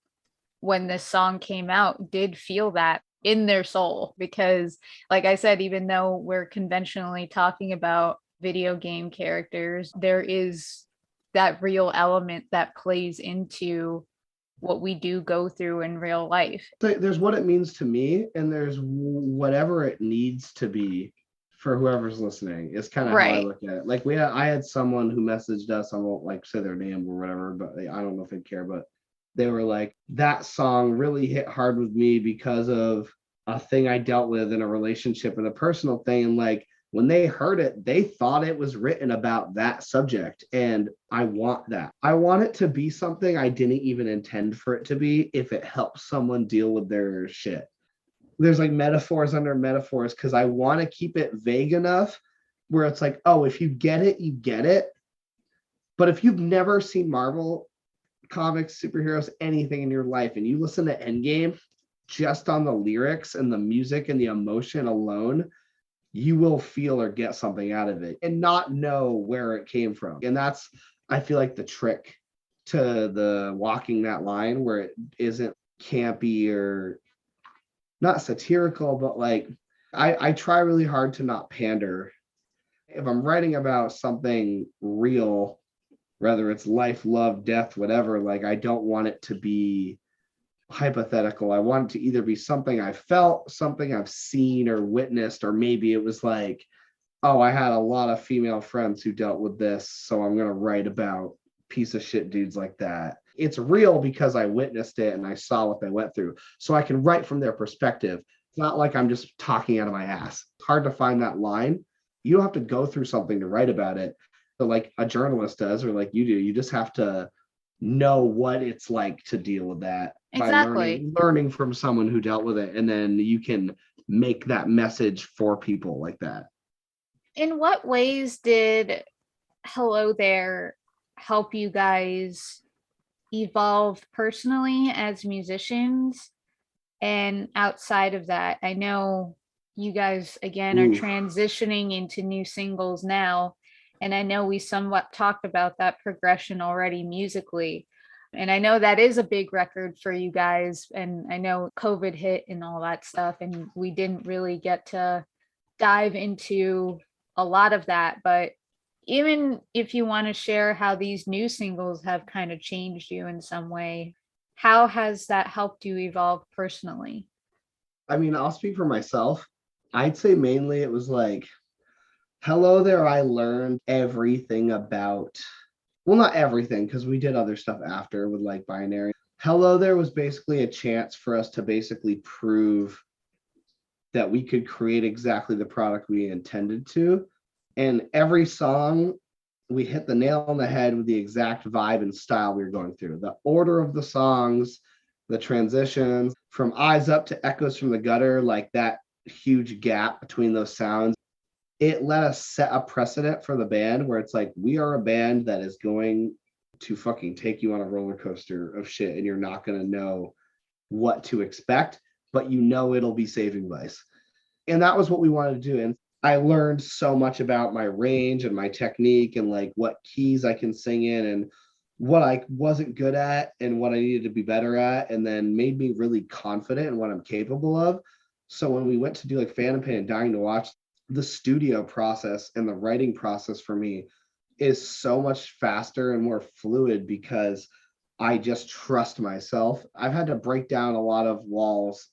Speaker 2: when this song came out, did feel that in their soul, because like I said, even though we're conventionally talking about video game characters, there is that real element that plays into what we do go through in real life.
Speaker 3: There's what it means to me, and there's whatever it needs to be for whoever's listening. It's kind of how I look at it. Like I had someone who messaged us, I won't like say their name or whatever, but I don't know if they'd care, but they were like, that song really hit hard with me because of a thing I dealt with in a relationship and a personal thing. And like, when they heard it, they thought it was written about that subject. And I want that. I want it to be something I didn't even intend for it to be if it helps someone deal with their shit. There's like metaphors under metaphors because I want to keep it vague enough where it's like, oh, if you get it, you get it. But if you've never seen Marvel comics, superheroes, anything in your life, and you listen to Endgame just on the lyrics and the music and the emotion alone, you will feel or get something out of it and not know where it came from. And that's, I feel like, the trick to the walking that line where it isn't campy or not satirical, but like I try really hard to not pander. If I'm writing about something real, whether it's life, love, death, whatever, like I don't want it to be hypothetical. I want it to either be something I felt, something I've seen or witnessed, or maybe it was like, oh, I had a lot of female friends who dealt with this, so I'm going to write about piece of shit dudes like that. It's real because I witnessed it and I saw what they went through, so I can write from their perspective. It's not like I'm just talking out of my ass. It's hard to find that line. You don't have to go through something to write about it, but like a journalist does, or like you do. You just have to know what it's like to deal with that.
Speaker 2: Exactly.
Speaker 3: By learning from someone who dealt with it, and then you can make that message for people like that.
Speaker 2: In what ways did Hello There help you guys evolve personally as musicians? And outside of that, I know you guys again are transitioning into new singles now, and I know we somewhat talked about that progression already musically. And I know that is a big record for you guys. And I know COVID hit and all that stuff, and we didn't really get to dive into a lot of that. But even if you want to share how these new singles have kind of changed you in some way, how has that helped you evolve personally?
Speaker 3: I mean, I'll speak for myself. I'd say mainly it was like, Hello There, I learned everything about, well, not everything, because we did other stuff after with like Binary. Hello There was basically a chance for us to basically prove that we could create exactly the product we intended to. And every song, we hit the nail on the head with the exact vibe and style we were going through. The order of the songs, the transitions, from Eyes Up to Echoes from the Gutter, like that huge gap between those sounds. It let us set a precedent for the band where it's like, we are a band that is going to fucking take you on a roller coaster of shit, and you're not going to know what to expect, but you know it'll be Saving Vice. And that was what we wanted to do. And I learned so much about my range and my technique and like what keys I can sing in and what I wasn't good at and what I needed to be better at, and then made me really confident in what I'm capable of. So when we went to do like Phantom Pain and Dying to Watch, the studio process and the writing process for me is so much faster and more fluid because I just trust myself. I've had to break down a lot of walls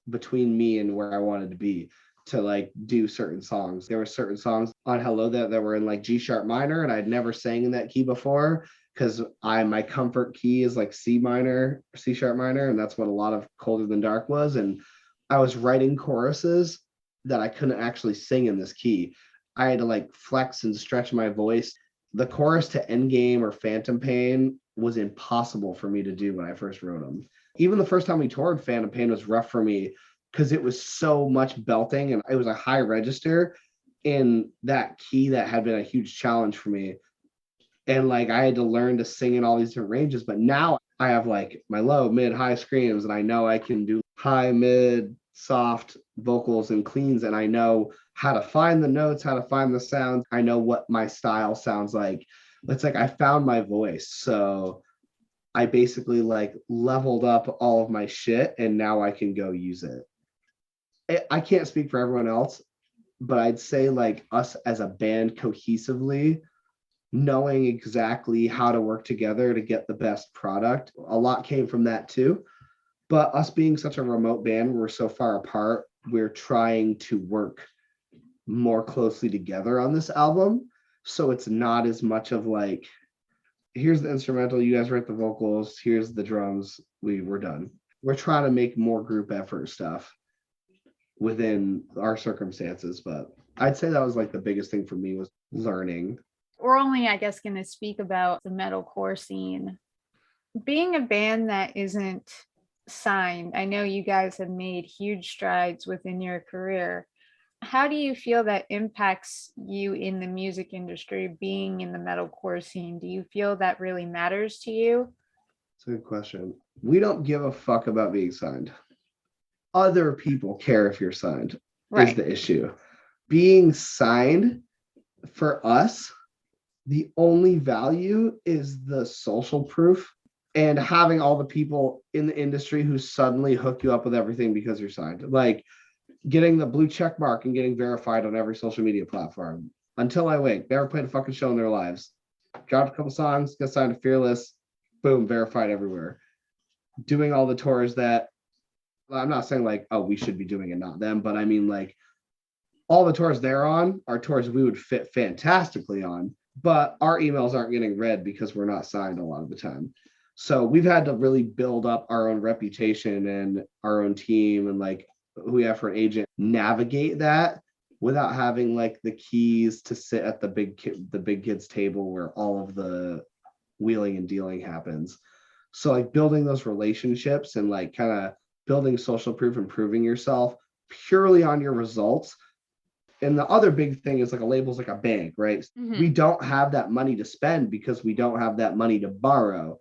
Speaker 3: between me and where I wanted to be to like do certain songs. There were certain songs on Hello that were in like G sharp minor, and I'd never sang in that key before because my comfort key is like C minor, C sharp minor, and that's what a lot of Colder Than Dark was. And I was writing choruses that I couldn't actually sing in this key. I had to like flex and stretch my voice. The chorus to Endgame or Phantom Pain was impossible for me to do when I first wrote them. Even the first time we toured, Phantom Pain was rough for me because it was so much belting and it was a high register in that key that had been a huge challenge for me. And like I had to learn to sing in all these different ranges, but now I have like my low, mid, high screams, and I know I can do high, mid, soft vocals and cleans, and I know how to find the notes, how to find the sounds. I know what my style sounds like. It's like I found my voice. So I basically like leveled up all of my shit and now I can go use it. I can't speak for everyone else, but I'd say like us as a band cohesively, knowing exactly how to work together to get the best product. A lot came from that too. But us being such a remote band, we're so far apart, we're trying to work more closely together on this album. So it's not as much of like, here's the instrumental, you guys write the vocals, here's the drums, we're done. We're trying to make more group effort stuff within our circumstances. But I'd say that was like the biggest thing for me was learning.
Speaker 2: We're only, I guess, going to speak about the metalcore scene. Being a band that isn't signed, I know you guys have made huge strides within your career. How do you feel that impacts you in the music industry, being in the metalcore scene? Do you feel that really matters to you?
Speaker 3: It's a good question. We don't give a fuck about being signed. Other people care if you're signed, right, is the issue. Being signed for us, the only value is the social proof and having all the people in the industry who suddenly hook you up with everything because you're signed. Like getting the blue check mark and getting verified on every social media platform. Until I Wake, never played a fucking show in their lives. Dropped a couple songs, got signed to Fearless, boom, verified everywhere. Doing all the tours that, I'm not saying like, oh, we should be doing it, not them, but I mean like all the tours they're on are tours we would fit fantastically on, but our emails aren't getting read because we're not signed a lot of the time. So we've had to really build up our own reputation and our own team and like who we have for an agent, navigate that without having like the keys to sit at the big kids table where all of the wheeling and dealing happens. So like building those relationships and like kind of building social proof and proving yourself purely on your results. And the other big thing is like a label's like a bank, right? Mm-hmm. We don't have that money to spend because we don't have that money to borrow.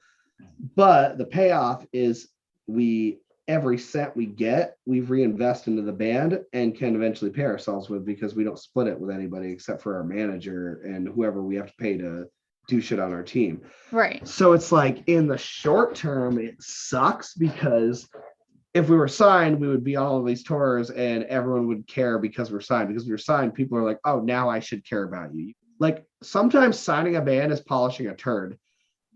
Speaker 3: But the payoff is every cent we get, we reinvest into the band and can eventually pay ourselves with because we don't split it with anybody except for our manager and whoever we have to pay to do shit on our team.
Speaker 2: Right.
Speaker 3: So it's like in the short term, it sucks because if we were signed, we would be on all of these tours and everyone would care because we're signed. Because we're signed, people are like, oh, now I should care about you. Like sometimes signing a band is polishing a turd.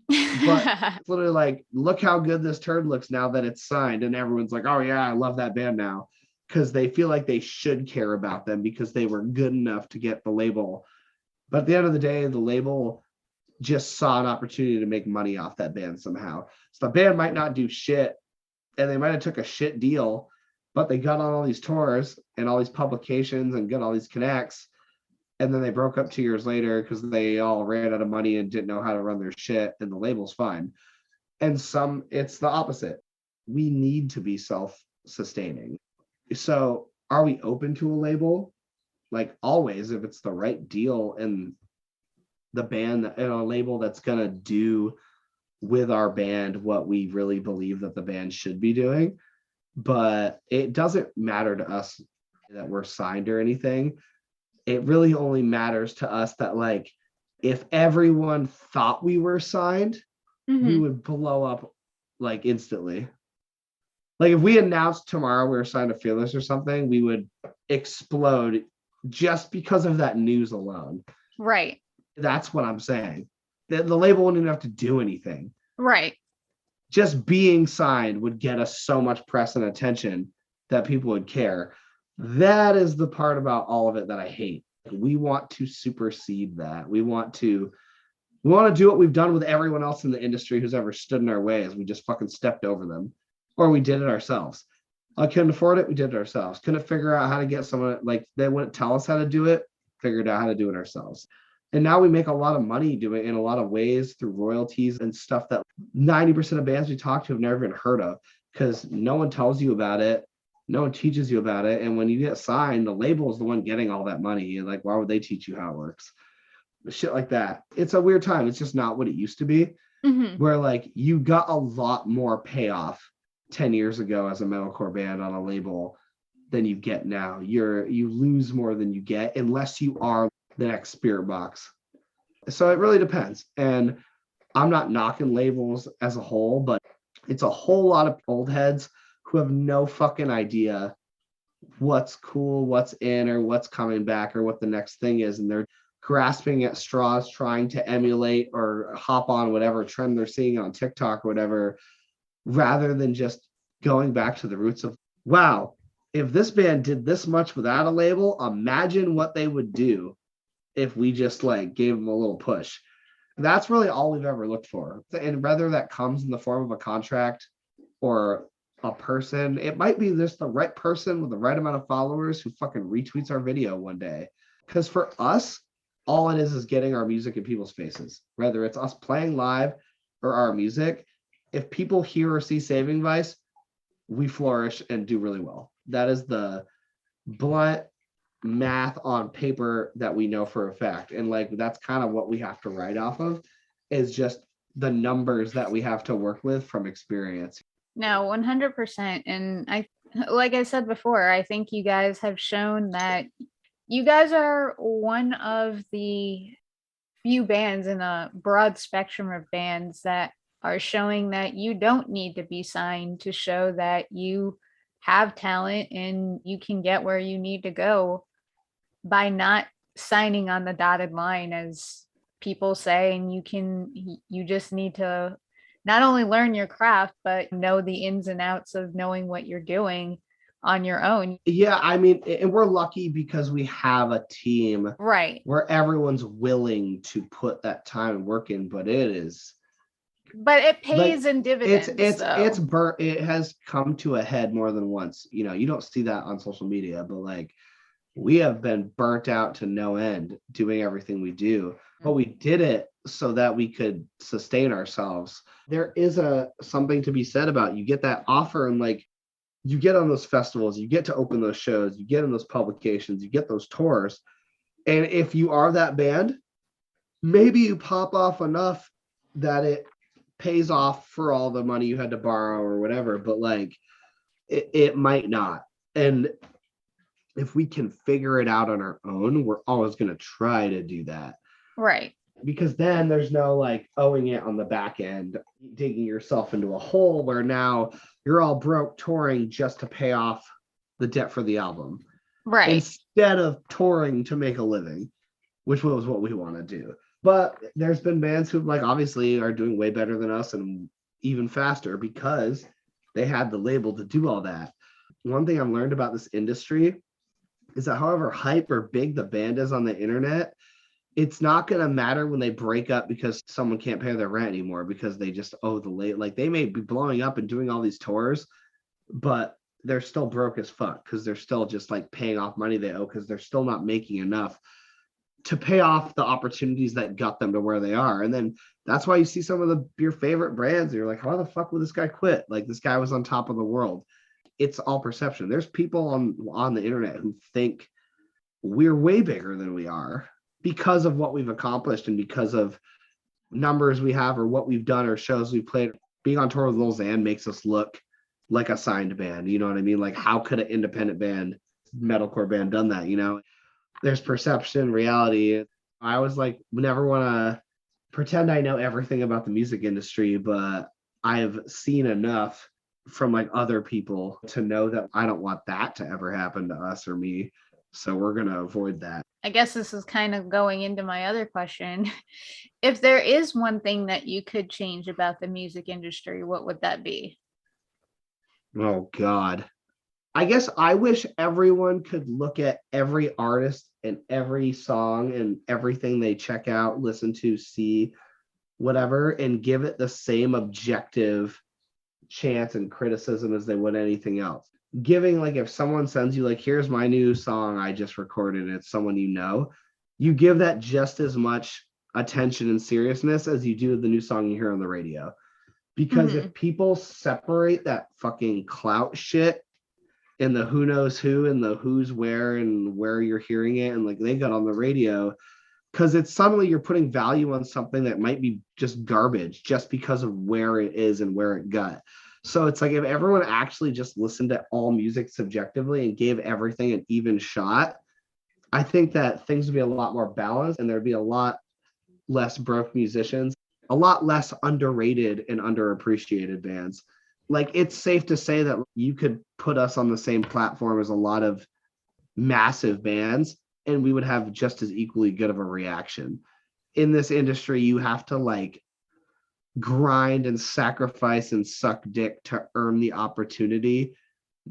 Speaker 3: But it's literally like, look how good this turd looks now that it's signed. And everyone's like, oh yeah, I love that band now. Because they feel like they should care about them because they were good enough to get the label. But at the end of the day, the label just saw an opportunity to make money off that band somehow. So the band might not do shit and they might have took a shit deal, but they got on all these tours and all these publications and got all these connects. And then they broke up 2 years later because they all ran out of money and didn't know how to run their shit, and the label's fine. And it's the opposite. We need to be self-sustaining. So are we open to a label? Like always, if it's the right deal and the band and a label that's going to do with our band what we really believe that the band should be doing. But it doesn't matter to us that we're signed or anything. It really only matters to us that like if everyone thought we were signed, we would blow up like instantly. Like if we announced tomorrow we were signed to Fearless or something, we would explode just because of that news alone.
Speaker 2: Right.
Speaker 3: That's what I'm saying. The label wouldn't even have to do anything.
Speaker 2: Right.
Speaker 3: Just being signed would get us so much press and attention that people would care. That is the part about all of it that I hate. We want to supersede that. We want to do what we've done with everyone else in the industry who's ever stood in our way, is we just fucking stepped over them, or we did it ourselves. I couldn't afford it, we did it ourselves. Couldn't figure out how to get someone, like they wouldn't tell us how to do it, figured out how to do it ourselves. And now we make a lot of money doing it in a lot of ways through royalties and stuff that 90% of bands we talk to have never even heard of, because no one tells you about it. No one teaches you about it. And when you get signed, the label is the one getting all that money. And like, why would they teach you how it works? Shit like that. It's a weird time. It's just not what it used to be, where like you got a lot more payoff 10 years ago as a metalcore band on a label than you get now. You lose more than you get unless you are the next Spirit Box. So it really depends. And I'm not knocking labels as a whole, but it's a whole lot of old heads who have no fucking idea what's cool, what's in, or what's coming back, or what the next thing is. And they're grasping at straws, trying to emulate or hop on whatever trend they're seeing on TikTok or whatever, rather than just going back to the roots of, wow, if this band did this much without a label, imagine what they would do if we just like gave them a little push. That's really all we've ever looked for. And whether that comes in the form of a contract or a person, it might be just the right person with the right amount of followers who fucking retweets our video one day. Because for us, all it is getting our music in people's faces, whether it's us playing live or our music. If people hear or see Saving Vice, we flourish and do really well. That is the blunt math on paper that we know for a fact. And like, that's kind of what we have to write off of, is just the numbers that we have to work with from experience.
Speaker 2: No, 100%. And like I said before, I think you guys have shown that you guys are one of the few bands in a broad spectrum of bands that are showing that you don't need to be signed to show that you have talent and you can get where you need to go by not signing on the dotted line, as people say. And you just need to not only learn your craft, but know the ins and outs of knowing what you're doing on your own.
Speaker 3: Yeah, I mean, and we're lucky because we have a team,
Speaker 2: right,
Speaker 3: where everyone's willing to put that time and work in, but it
Speaker 2: pays in dividends.
Speaker 3: It's burnt. It has come to a head more than once. You know, you don't see that on social media, but like, we have been burnt out to no end doing everything we do, but we did it so that we could sustain ourselves. There is something to be said about, you get that offer and like, you get on those festivals, you get to open those shows, you get in those publications, you get those tours. And if you are that band, maybe you pop off enough that it pays off for all the money you had to borrow or whatever, but like it might not. And if we can figure it out on our own, we're always going to try to do that.
Speaker 2: Right.
Speaker 3: Because then there's no like owing it on the back end, digging yourself into a hole where now you're all broke touring just to pay off the debt for the album.
Speaker 2: Right.
Speaker 3: Instead of touring to make a living, which was what we want to do. But there's been bands who like obviously are doing way better than us and even faster because they had the label to do all that. One thing I've learned about this industry is that however hype or big the band is on the internet, it's not going to matter when they break up because someone can't pay their rent anymore because they just owe the late. Like they may be blowing up and doing all these tours, but they're still broke as fuck because they're still just like paying off money they owe because they're still not making enough to pay off the opportunities that got them to where they are. And then that's why you see some of your favorite brands. You're like, how the fuck would this guy quit? Like this guy was on top of the world. It's all perception. There's people on the internet who think we're way bigger than we are because of what we've accomplished and because of numbers we have or what we've done or shows we've played. Being on tour with Lil Xan makes us look like a signed band. You know what I mean? Like how could an independent band, metalcore band done that? You know, there's perception, reality. I always like never want to pretend I know everything about the music industry, but I've seen enough from like other people to know that I don't want that to ever happen to us or me. So we're going to avoid that.
Speaker 2: I guess this is kind of going into my other question. If there is one thing that you could change about the music industry, what would that be?
Speaker 3: Oh, God. I guess I wish everyone could look at every artist and every song and everything they check out, listen to, see, whatever, and give it the same objective chance and criticism as they would anything else. Giving, like, if someone sends you, like, here's my new song I just recorded, and it's someone you give that just as much attention and seriousness as you do the new song you hear on the radio. Because if people separate that fucking clout shit and the who knows who and the who's where and where you're hearing it, and like they got on the radio, because it's suddenly you're putting value on something that might be just garbage just because of where it is and where it got. So it's like if everyone actually just listened to all music subjectively and gave everything an even shot, I think that things would be a lot more balanced and there'd be a lot less broke musicians, a lot less underrated and underappreciated bands. Like, it's safe to say that you could put us on the same platform as a lot of massive bands and we would have just as equally good of a reaction. In this industry, you have to like grind and sacrifice and suck dick to earn the opportunity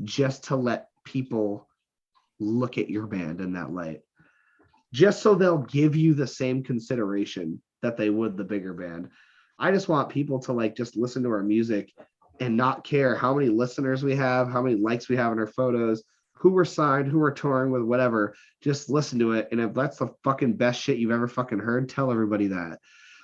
Speaker 3: just to let people look at your band in that light, just so they'll give you the same consideration that they would the bigger band. I just want people to like just listen to our music and not care how many listeners we have, how many likes we have in our photos, who we're signed, who we're touring with, whatever. Just listen to it. And if that's the fucking best shit you've ever fucking heard, tell everybody that.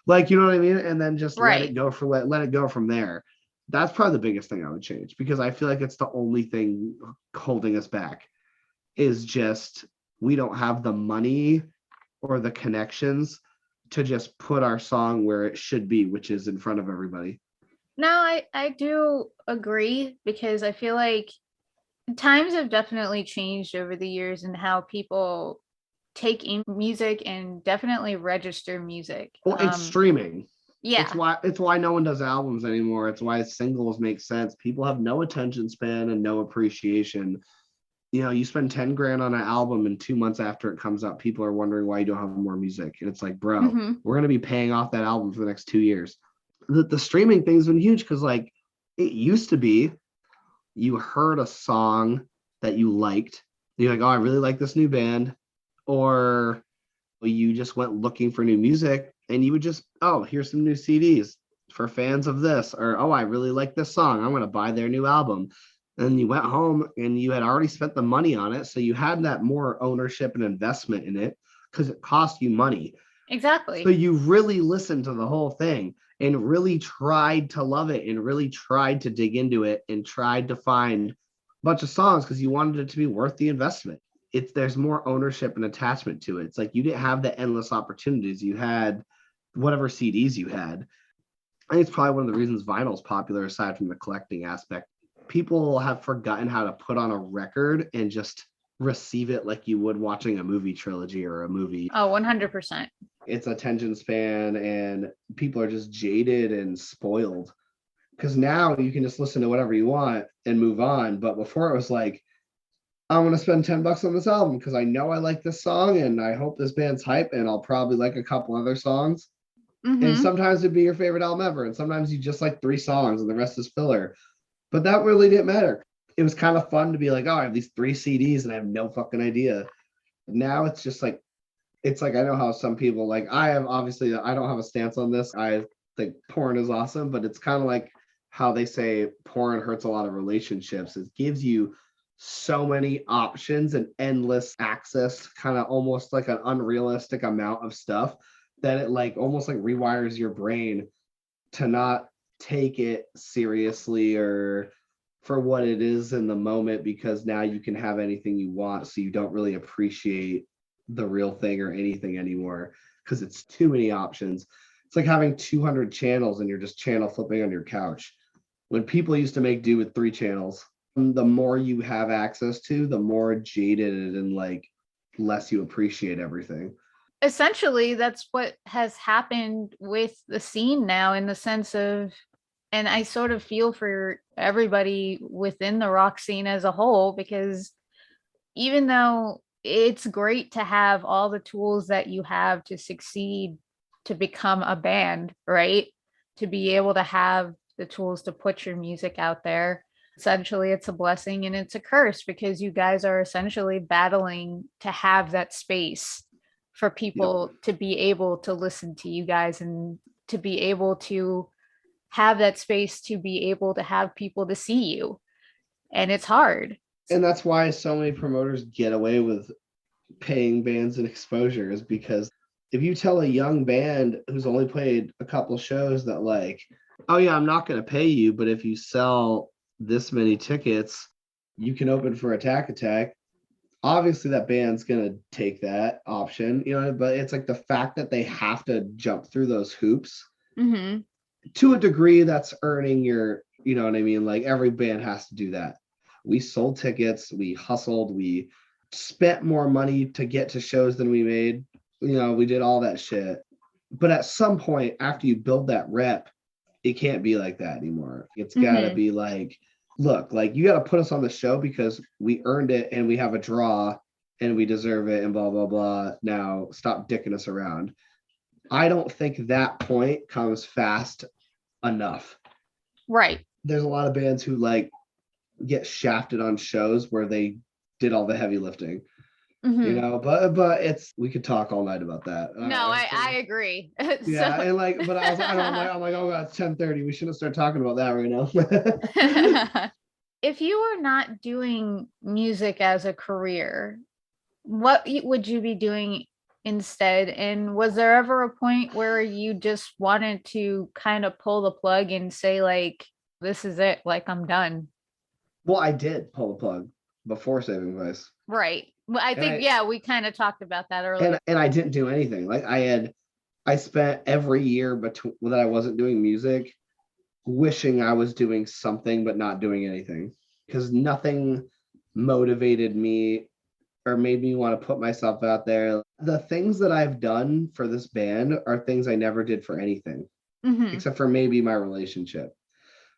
Speaker 3: Like, you know what I mean? And then just let it go from there. That's probably the biggest thing I would change, because I feel like it's the only thing holding us back is just we don't have the money or the connections to just put our song where it should be, which is in front of everybody.
Speaker 2: No, I do agree, because I feel like times have definitely changed over the years in how people take in music and definitely register music.
Speaker 3: Well, it's streaming.
Speaker 2: Yeah.
Speaker 3: It's why no one does albums anymore. It's why singles make sense. People have no attention span and no appreciation. You know, you spend 10 grand on an album and 2 months after it comes out, people are wondering why you don't have more music. And it's like, bro, we're going to be paying off that album for the next 2 years. The streaming thing's been huge, because like it used to be you heard a song that you liked. You're like, oh, I really like this new band. Or you just went looking for new music and you would just, oh, here's some new CDs for fans of this. Or, oh, I really like this song, I'm going to buy their new album. And you went home and you had already spent the money on it. So you had that more ownership and investment in it because it cost you money.
Speaker 2: Exactly.
Speaker 3: So you really listened to the whole thing and really tried to love it and really tried to dig into it and tried to find a bunch of songs because you wanted it to be worth the investment. There's more ownership and attachment to it. It's like you didn't have the endless opportunities. You had whatever CDs you had. I think it's probably one of the reasons vinyl is popular, aside from the collecting aspect. People have forgotten how to put on a record and just receive it like you would watching a movie trilogy or a movie.
Speaker 2: Oh, 100%.
Speaker 3: It's attention span, and people are just jaded and spoiled, because now you can just listen to whatever you want and move on. But before it was like, I'm going to spend $10 on this album because I know I like this song and I hope this band's hype and I'll probably like a couple other songs. And sometimes it'd be your favorite album ever. And sometimes you just like 3 songs and the rest is filler. But that really didn't matter. It was kind of fun to be like, oh, I have these 3 CDs and I have no fucking idea. Now it's just like, it's like, I know how some people, like, I don't have a stance on this. I think porn is awesome, but it's kind of like how they say porn hurts a lot of relationships. It gives you so many options and endless access, kind of almost like an unrealistic amount of stuff, that it like almost like rewires your brain to not take it seriously or for what it is in the moment, because now you can have anything you want, so you don't really appreciate the real thing or anything anymore because it's too many options. It's like having 200 channels and you're just channel flipping on your couch. When people used to make do with 3 channels, the more you have access to, the more jaded and like less you appreciate everything.
Speaker 2: essentially that's what has happened with the scene now, in the sense of, and I sort of feel for everybody within the rock scene as a whole, because even though it's great to have all the tools that you have to succeed, to become a band, right? To be able to have the tools to put your music out there. Essentially, it's a blessing and it's a curse, because you guys are essentially battling to have that space for people to be able to listen to you guys, and to be able to have that space to be able to have people to see you. And it's hard.
Speaker 3: And that's why so many promoters get away with paying bands and exposure, is because if you tell a young band who's only played a couple shows that like, oh yeah, I'm not going to pay you, but if you sell this many tickets, you can open for Attack Attack. Obviously that band's going to take that option, you know, but it's like the fact that they have to jump through those hoops to a degree that's earning your, you know what I mean? Like every band has to do that. We sold tickets, we hustled, we spent more money to get to shows than we made. You know, we did all that shit. But at some point, after you build that rep, it can't be like that anymore. It's got to be like, look, like you got to put us on the show because we earned it and we have a draw and we deserve it and blah, blah, blah. Now stop dicking us around. I don't think that point comes fast enough.
Speaker 2: Right.
Speaker 3: There's a lot of bands who like get shafted on shows where they did all the heavy lifting. You know, but it's, we could talk all night about that.
Speaker 2: No, I agree.
Speaker 3: Yeah, so. And like, but I was, I'm like, oh god, it's 10:30. We shouldn't start talking about that right
Speaker 2: now. If you were not doing music as a career, what would you be doing instead? And was there ever a point where you just wanted to kind of pull the plug and say like, this is it, like I'm done?
Speaker 3: Well, I did pull the plug before Saving Vice.
Speaker 2: Right. Well, I think, we kind of talked about that earlier.
Speaker 3: And I didn't do anything. Like I spent every year that I wasn't doing music wishing I was doing something, but not doing anything, because nothing motivated me or made me want to put myself out there. The things that I've done for this band are things I never did for anything, except for maybe my relationship.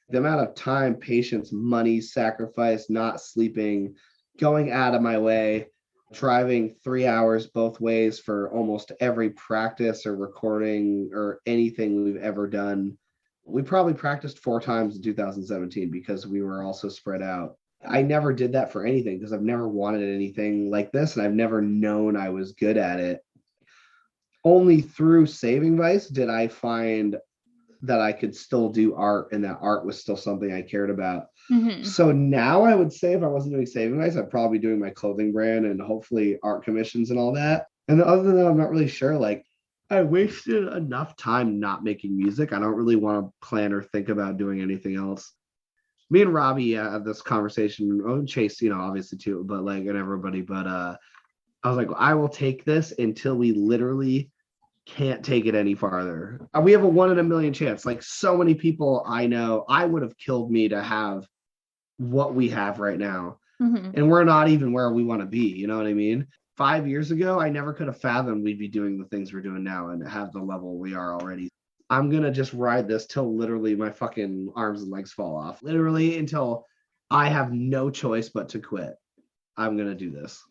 Speaker 3: The amount of time, patience, money, sacrifice, not sleeping, going out of my way, driving 3 hours both ways for almost every practice or recording or anything we've ever done. We probably practiced 4 times in 2017 because we were also spread out. I never did that for anything because I've never wanted anything like this, and I've never known I was good at it. Only through Saving Vice did I find that I could still do art, and that art was still something I cared about. So now I would say if I wasn't doing Saving Vice, I'd probably be doing my clothing brand and hopefully art commissions and all that. And other than that, I'm not really sure. Like, I wasted enough time not making music. I don't really want to plan or think about doing anything else. Me and Robbie had this conversation, and Chase, you know, obviously too, but like, and everybody, but I was like, I will take this until we literally can't take it any farther. We have a 1 in a million chance. Like so many people I know, I would have killed me to have what we have right now. And we're not even where we want to be. You know what I mean? 5 years ago, I never could have fathomed we'd be doing the things we're doing now and have the level we are already. I'm going to just ride this till literally my fucking arms and legs fall off. Literally until I have no choice but to quit. I'm going to do this.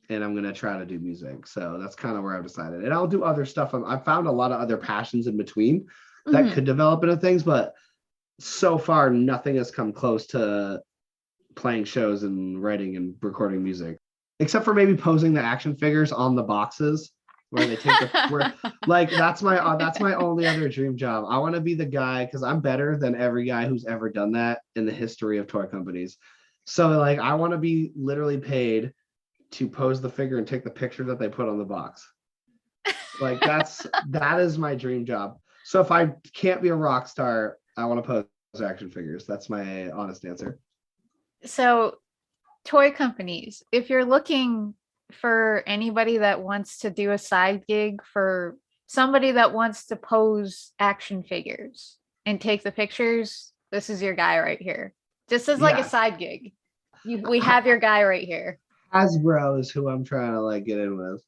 Speaker 3: And I'm going to try to do music. So that's kind of where I've decided. And I'll do other stuff. I've found a lot of other passions in between that could develop into things. But so far, nothing has come close to playing shows and writing and recording music. Except for maybe posing the action figures on the boxes where they take like that's my only other dream job. I want to be the guy, because I'm better than every guy who's ever done that in the history of toy companies. So like I want to be literally paid to pose the figure and take the picture that they put on the box. Like that is my dream job. So if I can't be a rock star, I want to pose action figures. That's my honest answer.
Speaker 2: So toy companies, if you're looking for anybody that wants to do a side gig, for somebody that wants to pose action figures and take the pictures, this is your guy right here. Just as like a side gig. We have your guy right here.
Speaker 3: Hasbro is who I'm trying to like get in with.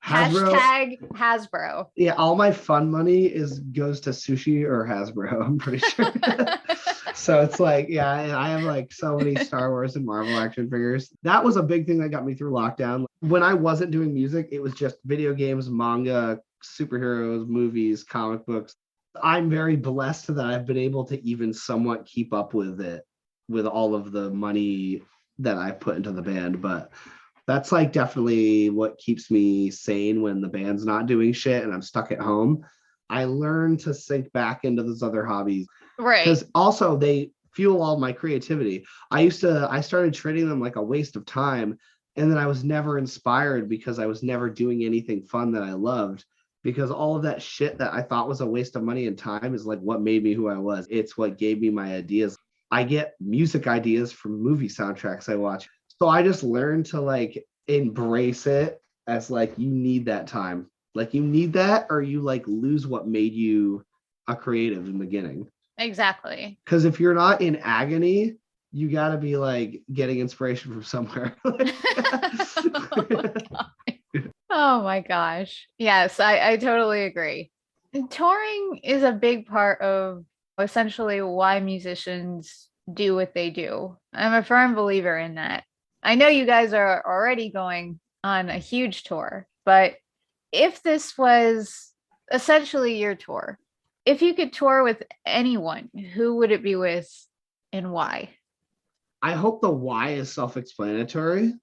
Speaker 3: Hasbro.
Speaker 2: Hashtag Hasbro.
Speaker 3: Yeah, all my fun money goes to sushi or Hasbro, I'm pretty sure. So it's like, yeah, I have like so many Star Wars and Marvel action figures. That was a big thing that got me through lockdown. When I wasn't doing music, it was just video games, manga, superheroes, movies, comic books. I'm very blessed that I've been able to even somewhat keep up with it with all of the money that I've put into the band. But that's like definitely what keeps me sane when the band's not doing shit and I'm stuck at home. I learned to sink back into those other hobbies.
Speaker 2: Right.
Speaker 3: Because also they fuel all my creativity. I started treating them like a waste of time. And then I was never inspired because I was never doing anything fun that I loved. Because all of that shit that I thought was a waste of money and time is like what made me who I was. It's what gave me my ideas. I get music ideas from movie soundtracks I watch. So I just learned to like embrace it as like you need that time. Like you need that or you like lose what made you a creative in the beginning.
Speaker 2: Exactly.
Speaker 3: Because if you're not in agony, you got to be like getting inspiration from somewhere.
Speaker 2: Oh my gosh. Yes, I totally agree. And touring is a big part of essentially why musicians do what they do. I'm a firm believer in that. I know you guys are already going on a huge tour, but if this was essentially your tour, if you could tour with anyone, who would it be with and why?
Speaker 3: I hope the why is self-explanatory,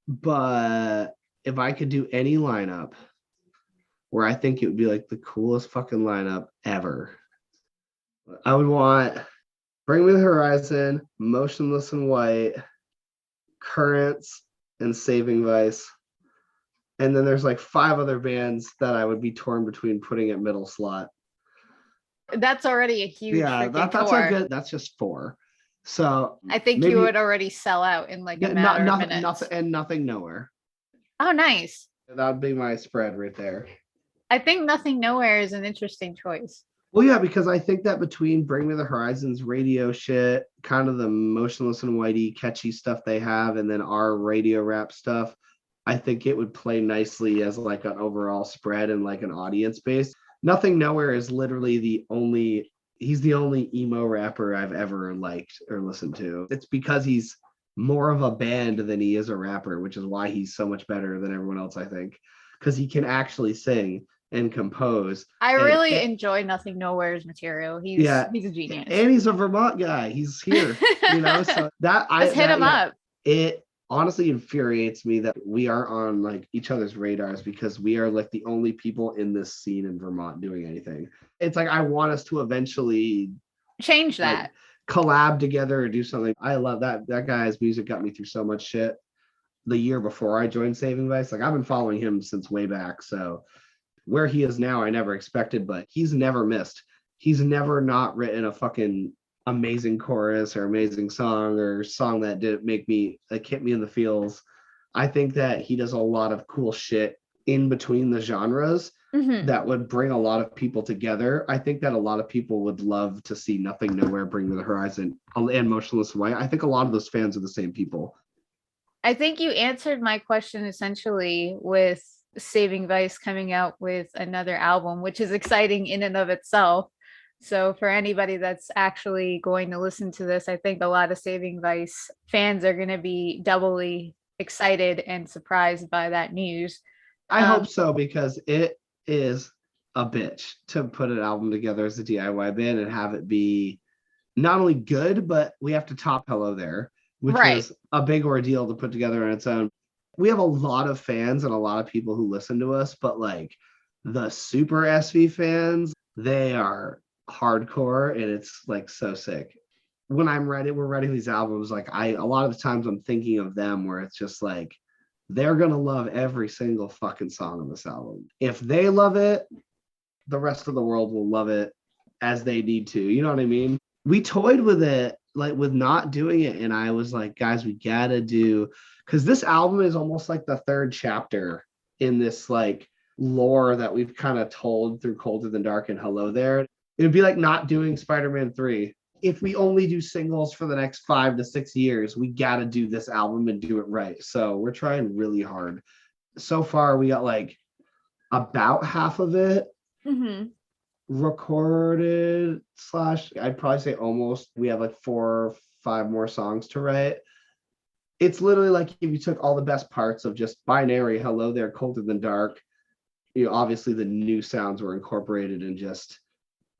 Speaker 3: but if I could do any lineup where I think it would be like the coolest fucking lineup ever, I would want Bring Me the Horizon, Motionless in White, Currents, and Saving Vice. And then there's like 5 other bands that I would be torn between putting at middle slot.
Speaker 2: That's already a huge
Speaker 3: that's
Speaker 2: tour.
Speaker 3: a good. That's just 4. So
Speaker 2: I think
Speaker 3: maybe,
Speaker 2: you would already sell out in like a matter of minutes.
Speaker 3: Nothing Nowhere.
Speaker 2: Oh, nice.
Speaker 3: That would be my spread right there.
Speaker 2: I think Nothing Nowhere is an interesting choice.
Speaker 3: Well, yeah, because I think that between Bring Me the Horizons, radio shit, kind of the Motionless and Whitey catchy stuff they have, and then our radio rap stuff, I think it would play nicely as like an overall spread and like an audience base. Nothing Nowhere is literally he's the only emo rapper I've ever liked or listened to. It's because he's more of a band than he is a rapper, which is why he's so much better than everyone else, I think, because he can actually sing and compose.
Speaker 2: I really enjoy Nothing Nowhere's material. He's a genius.
Speaker 3: And he's a Vermont guy. He's here, so that
Speaker 2: hit him up.
Speaker 3: It honestly infuriates me that we aren't on like each other's radars because we are like the only people in this scene in Vermont doing anything. It's like I want us to eventually
Speaker 2: change that.
Speaker 3: Like, collab together or do something. I love that. That guy's music got me through so much shit. The year before I joined Saving Vice, like I've been following him since way back. So where he is now, I never expected, but he's never missed. He's never not written a fucking amazing chorus or amazing song or song that didn't make me like hit me in the feels. I think that he does a lot of cool shit in between the genres that would bring a lot of people together. I think that a lot of people would love to see Nothing Nowhere, Bring Me the Horizon, and Motionless in White. I think a lot of those fans are the same people.
Speaker 2: I think you answered my question essentially with Saving Vice coming out with another album, which is exciting in and of itself. So for anybody that's actually going to listen to this, I think a lot of Saving Vice fans are going to be doubly excited and surprised by that news.
Speaker 3: I hope so, because it is a bitch to put an album together as a DIY band and have it be not only good, but we have to top Hello There, which was a big ordeal to put together on its own. We have a lot of fans and a lot of people who listen to us, but like the super SV fans, they are hardcore and it's like so sick. When we're writing these albums, like a lot of the times I'm thinking of them where it's just like, they're going to love every single fucking song on this album. If they love it, the rest of the world will love it as they need to. You know what I mean? We toyed with it, like with not doing it. And I was like, guys, we got to do, because this album is almost like the 3rd chapter in this like lore that we've kind of told through Colder Than Dark and Hello There. It would be like not doing Spider-Man 3. If we only do singles for the next 5 to 6 years, we got to do this album and do it right. So we're trying really hard. so far we got like about half of it
Speaker 2: Mm-hmm.
Speaker 3: recorded slash I'd probably say almost. We have like 4 or 5 more songs to write. It's literally like if you took all the best parts of just binary, hello there, colder than dark. You know, obviously the new sounds were incorporated and just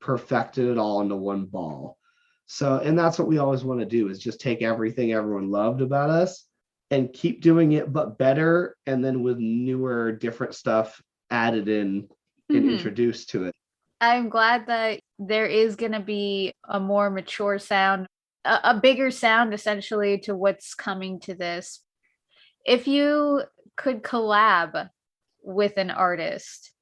Speaker 3: perfected it all into one ball. So, and that's what we always want to do is just take everything everyone loved about us and keep doing it, but better. And then with newer, different stuff added in and
Speaker 2: Mm-hmm.
Speaker 3: introduced to it.
Speaker 2: I'm glad that there is going to be a more mature sound, a bigger sound essentially to what's coming to this. If you could collab with an artist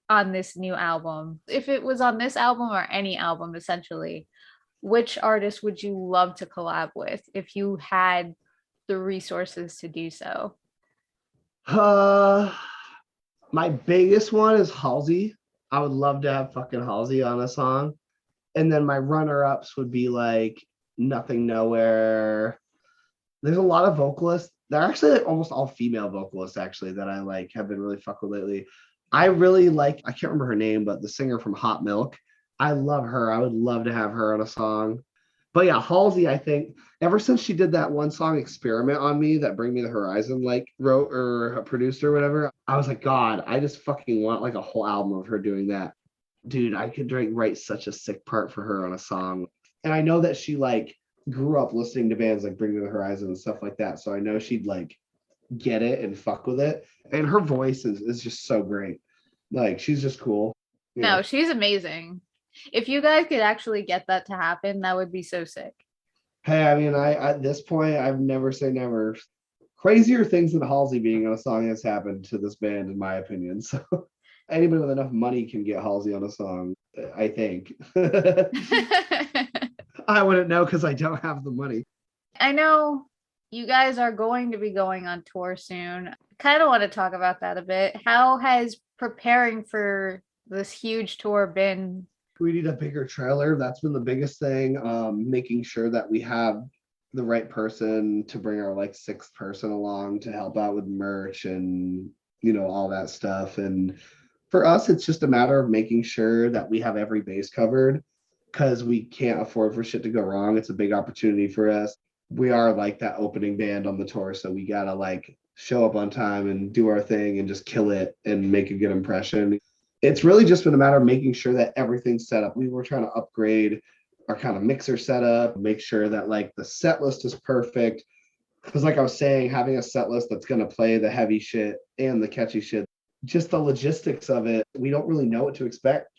Speaker 2: on this new album, if it was on this album or any album essentially, which artist would you love to collab with if you had the resources to do so?
Speaker 3: My biggest one is Halsey. I would love to have fucking Halsey on a song. And then my runner-ups would be like Nothing Nowhere. There's a lot of vocalists. They're actually like almost all female vocalists actually that I like have been really fucking with lately. I really like, I can't remember her name, but the singer from Hot Milk. I love her. I would love to have her on a song. But yeah, Halsey, I think ever since she did that one song Experiment on Me that Bring Me the Horizon like wrote or produced or whatever, I was like, God, I just fucking want like a whole album of her doing that. Dude, I could write such a sick part for her on a song. And I know that she like grew up listening to bands like Bring Me the Horizon and stuff like that. So I know she'd like get it and fuck with it. And her voice is just so great. Like she's just cool.
Speaker 2: No,
Speaker 3: Yeah.
Speaker 2: she's amazing. If you guys could actually get that to happen, that would be so sick.
Speaker 3: Hey, I mean, I at this point I've never say never. Crazier things than Halsey being on a song has happened to this band, in my opinion. So anybody with enough money can get Halsey on a song, I think. I wouldn't know because I don't have the money.
Speaker 2: I know you guys are going to be going on tour soon. Kind of want to talk about that a bit. How has preparing for this huge tour been?
Speaker 3: We need a bigger trailer. That's been the biggest thing. Making sure that we have the right person to bring our like 6th person along to help out with merch and all that stuff. And for us, it's just a matter of making sure that we have every base covered because we can't afford for shit to go wrong. It's a big opportunity for us. We are like that opening band on the tour, so we gotta like show up on time and do our thing and just kill it and make a good impression. It's really just been a matter of making sure that everything's set up. We were trying to upgrade our kind of mixer setup, make sure that like the set list is perfect. Because like I was saying, having a set list that's going to play the heavy shit and the catchy shit, just the logistics of it, we don't really know what to expect.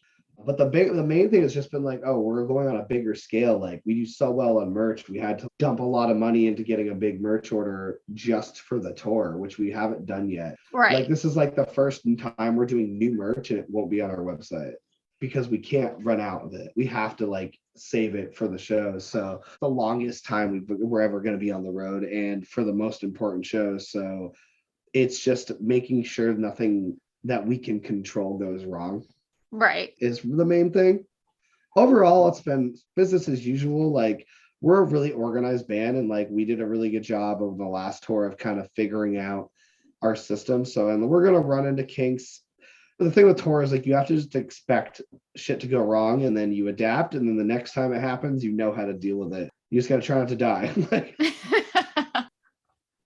Speaker 3: But the main thing has just been like, oh, we're going on a bigger scale. Like we do so well on merch. We had to dump a lot of money into getting a big merch order just for the tour, which we haven't done yet.
Speaker 2: Right.
Speaker 3: Like this is like the first time we're doing new merch and it won't be on our website because we can't run out of it. We have to like save it for the shows. So the longest time we're ever going to be on the road and for the most important shows. So it's just making sure nothing that we can control goes wrong.
Speaker 2: Right.
Speaker 3: Is the main thing. Overall, it's been business as usual. Like we're a really organized band and like we did a really good job of the last tour of kind of figuring out our system. So, and we're going to run into kinks. But the thing with tour is like you have to just expect shit to go wrong and then you adapt. And then the next time it happens, you know how to deal with it. You just got to try not to die.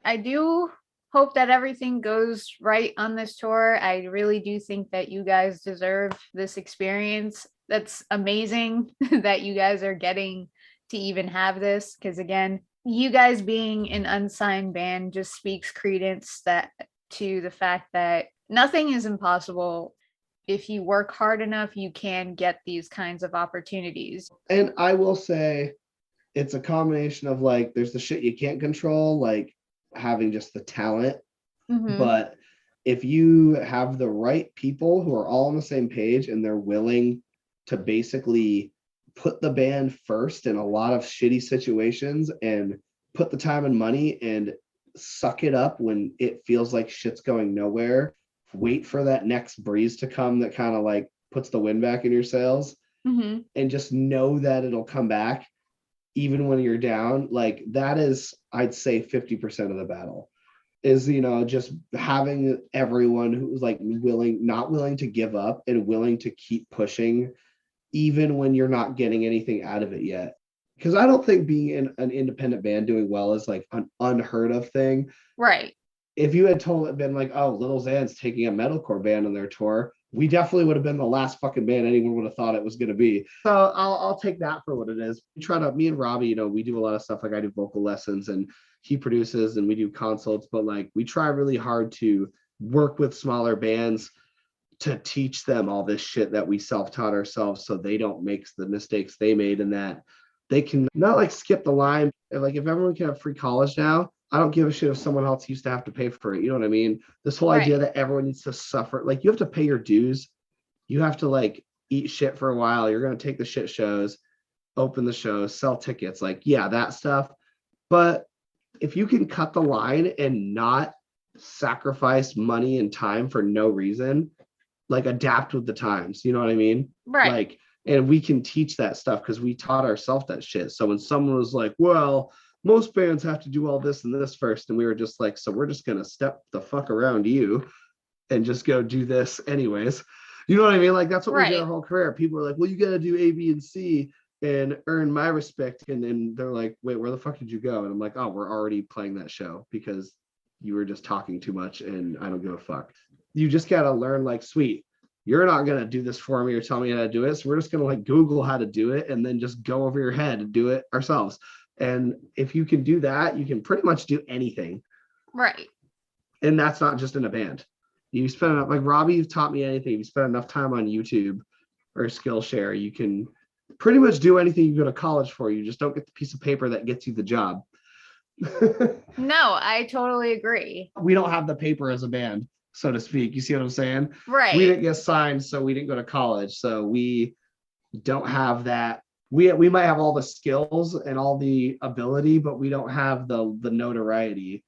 Speaker 2: I do hope that everything goes right on this tour. I really do think that you guys deserve this experience. That's amazing that you guys are getting to even have this. Because again, you guys being an unsigned band just speaks credence to the fact that nothing is impossible. If you work hard enough, you can get these kinds of opportunities.
Speaker 3: And I will say it's a combination of like, there's the shit you can't control, like having just the talent.
Speaker 2: Mm-hmm.
Speaker 3: But if you have the right people who are all on the same page and they're willing to basically put the band first in a lot of shitty situations and put the time and money and suck it up when it feels like shit's going nowhere, wait for that next breeze to come that kind of like puts the wind back in your sails,
Speaker 2: mm-hmm.
Speaker 3: and just know that it'll come back even when you're down. Like that is, I'd say 50% of the battle. is, you know, just having everyone who's like not willing to give up and willing to keep pushing, even when you're not getting anything out of it yet. Because I don't think being in an independent band doing well is like an unheard of thing.
Speaker 2: Right.
Speaker 3: If you had been like, oh, Lil Xan's taking a metalcore band on their tour, we definitely would have been the last fucking band anyone would have thought it was going to be. So I'll take that for what it is. Me and Robbie, you know, we do a lot of stuff. Like I do vocal lessons and he produces and we do consults, but like we try really hard to work with smaller bands to teach them all this shit that we self-taught ourselves so they don't make the mistakes they made, and that they can not like skip the line. Like if everyone can have free college now, I don't give a shit if someone else used to have to pay for it. You know what I mean? This whole idea that everyone needs to suffer, like you have to pay your dues. You have to like eat shit for a while. You're going to take the shit shows, open the shows, sell tickets, like, yeah, that stuff. But if you can cut the line and not sacrifice money and time for no reason, like adapt with the times, you know what I mean?
Speaker 2: Right.
Speaker 3: Like, and we can teach that stuff because we taught ourselves that shit. So when someone was like, well, most bands have to do all this and this first, and we were just like, so we're just going to step the fuck around you and just go do this anyways. You know what I mean? Like that's what we did our whole career. People are like, well, you got to do A, B, and C and earn my respect. And then they're like, wait, where the fuck did you go? And I'm like, oh, we're already playing that show because you were just talking too much and I don't give a fuck. You just got to learn, like, sweet, you're not going to do this for me or tell me how to do it. So we're just going to like Google how to do it and then just go over your head and do it ourselves. And if you can do that, you can pretty much do anything.
Speaker 2: Right.
Speaker 3: And that's not just in a band. You spend enough, like Robbie, you've taught me anything. You spend enough time on YouTube or Skillshare, you can pretty much do anything you go to college for. You just don't get the piece of paper that gets you the job.
Speaker 2: No, I totally agree.
Speaker 3: We don't have the paper as a band, so to speak. You see what I'm saying?
Speaker 2: Right.
Speaker 3: We didn't get signed, so we didn't go to college. So we don't have that. We might have all the skills and all the ability, but we don't have the notoriety.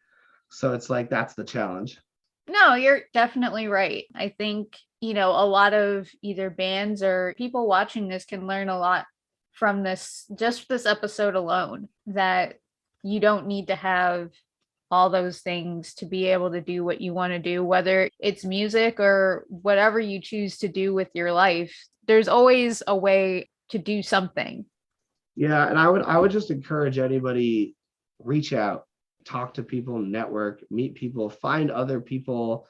Speaker 3: So it's like, that's the challenge.
Speaker 2: No, you're definitely right. I think, you know, a lot of either bands or people watching this can learn a lot from this episode alone, that you don't need to have all those things to be able to do what you want to do, whether it's music or whatever you choose to do with your life. There's always a way to do something.
Speaker 3: Yeah, and I would just encourage anybody, reach out, talk to people, network, meet people, find other people.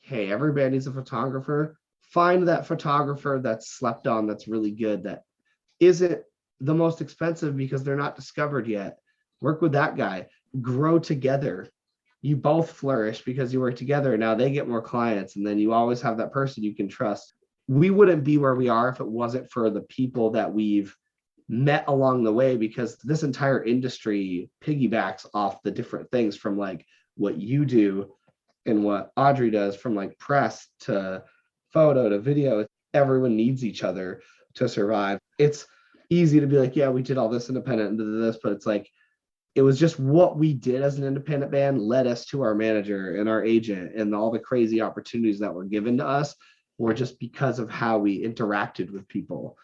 Speaker 3: Hey, every band needs a photographer. Find that photographer that's slept on, that's really good, that isn't the most expensive because they're not discovered yet. Work with that guy. Grow together. You both flourish because you work together. Now they get more clients, and then you always have that person you can trust. We wouldn't be where we are if it wasn't for the people that we've met along the way, because this entire industry piggybacks off the different things, from like what you do and what Audrey does, from like press to photo to video. Everyone needs each other to survive. It's easy to be like, yeah, we did all this independent and did this, but it's like, it was just what we did as an independent band led us to our manager and our agent, and all the crazy opportunities that were given to us were just because of how we interacted with people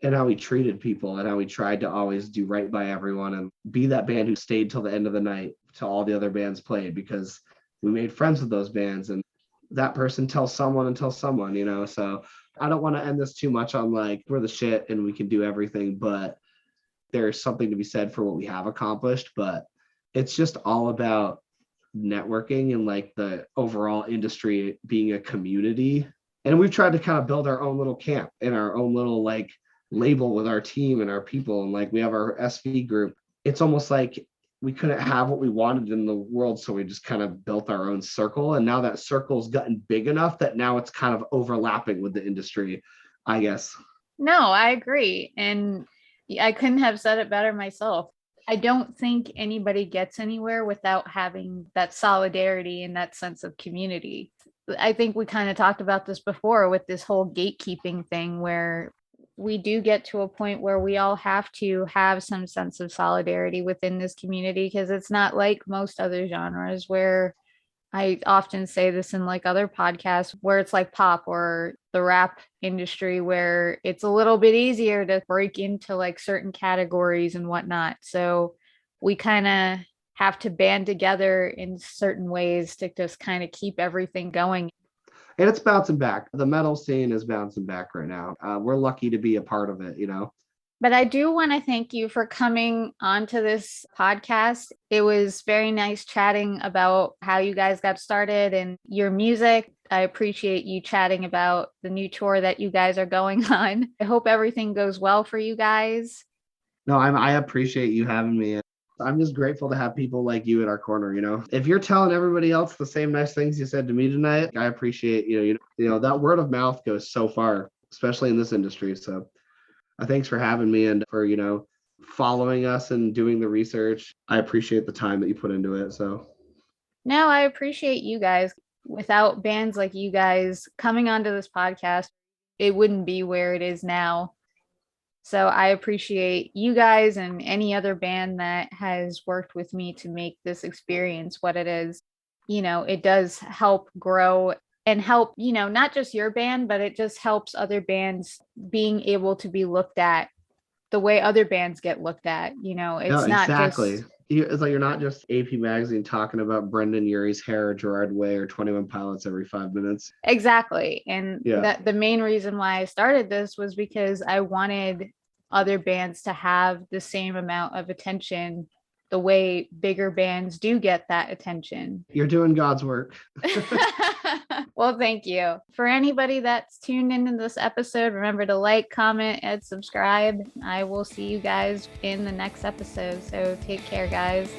Speaker 3: and how we treated people and how we tried to always do right by everyone and be that band who stayed till the end of the night till all the other bands played, because we made friends with those bands, and that person tells someone and tells someone, you know. So I don't want to end this too much on like, we're the shit and we can do everything, but there's something to be said for what we have accomplished. But it's just all about networking and like the overall industry being a community. And we've tried to kind of build our own little camp and our own little like label with our team and our people. And like, we have our SV group. It's almost like we couldn't have what we wanted in the world, so we just kind of built our own circle. And now that circle's gotten big enough that now it's kind of overlapping with the industry, I guess.
Speaker 2: No, I agree. And I couldn't have said it better myself. I don't think anybody gets anywhere without having that solidarity and that sense of community. I think we kind of talked about this before with this whole gatekeeping thing, where we do get to a point where we all have to have some sense of solidarity within this community, because it's not like most other genres, where I often say this in like other podcasts, where it's like pop or the rap industry, where it's a little bit easier to break into like certain categories and whatnot. So we kind of have to band together in certain ways to just kind of keep everything going.
Speaker 3: And it's bouncing back. The metal scene is bouncing back right now. We're lucky to be a part of it, you know?
Speaker 2: But I do want to thank you for coming onto this podcast. It was very nice chatting about how you guys got started and your music. I appreciate you chatting about the new tour that you guys are going on. I hope everything goes well for you guys.
Speaker 3: No, I appreciate you having me. I'm just grateful to have people like you in our corner, you know? If you're telling everybody else the same nice things you said to me tonight, I appreciate, you know, that word of mouth goes so far, especially in this industry. So thanks for having me and for, you know, following us and doing the research. I appreciate the time that you put into it. So
Speaker 2: No, I appreciate you guys. Without bands like you guys coming onto this podcast, it wouldn't be where it is now. So I appreciate you guys and any other band that has worked with me to make this experience what it is. You know, it does help grow and help, you know, not just your band, but it just helps other bands being able to be looked at the way other bands get looked at. You know, it's
Speaker 3: yeah,
Speaker 2: not
Speaker 3: exactly.
Speaker 2: just
Speaker 3: It's like you're not just AP Magazine talking about Brendan Urie's hair or Gerard Way or 21 Pilots every 5 minutes.
Speaker 2: exactly. And
Speaker 3: Yeah.
Speaker 2: that the main reason why I started this was because I wanted other bands to have the same amount of attention the way bigger bands do get that attention.
Speaker 3: You're doing God's work.
Speaker 2: Well, thank you. For anybody that's tuned into this episode, remember to like, comment, and subscribe. I will see you guys in the next episode. So take care, guys.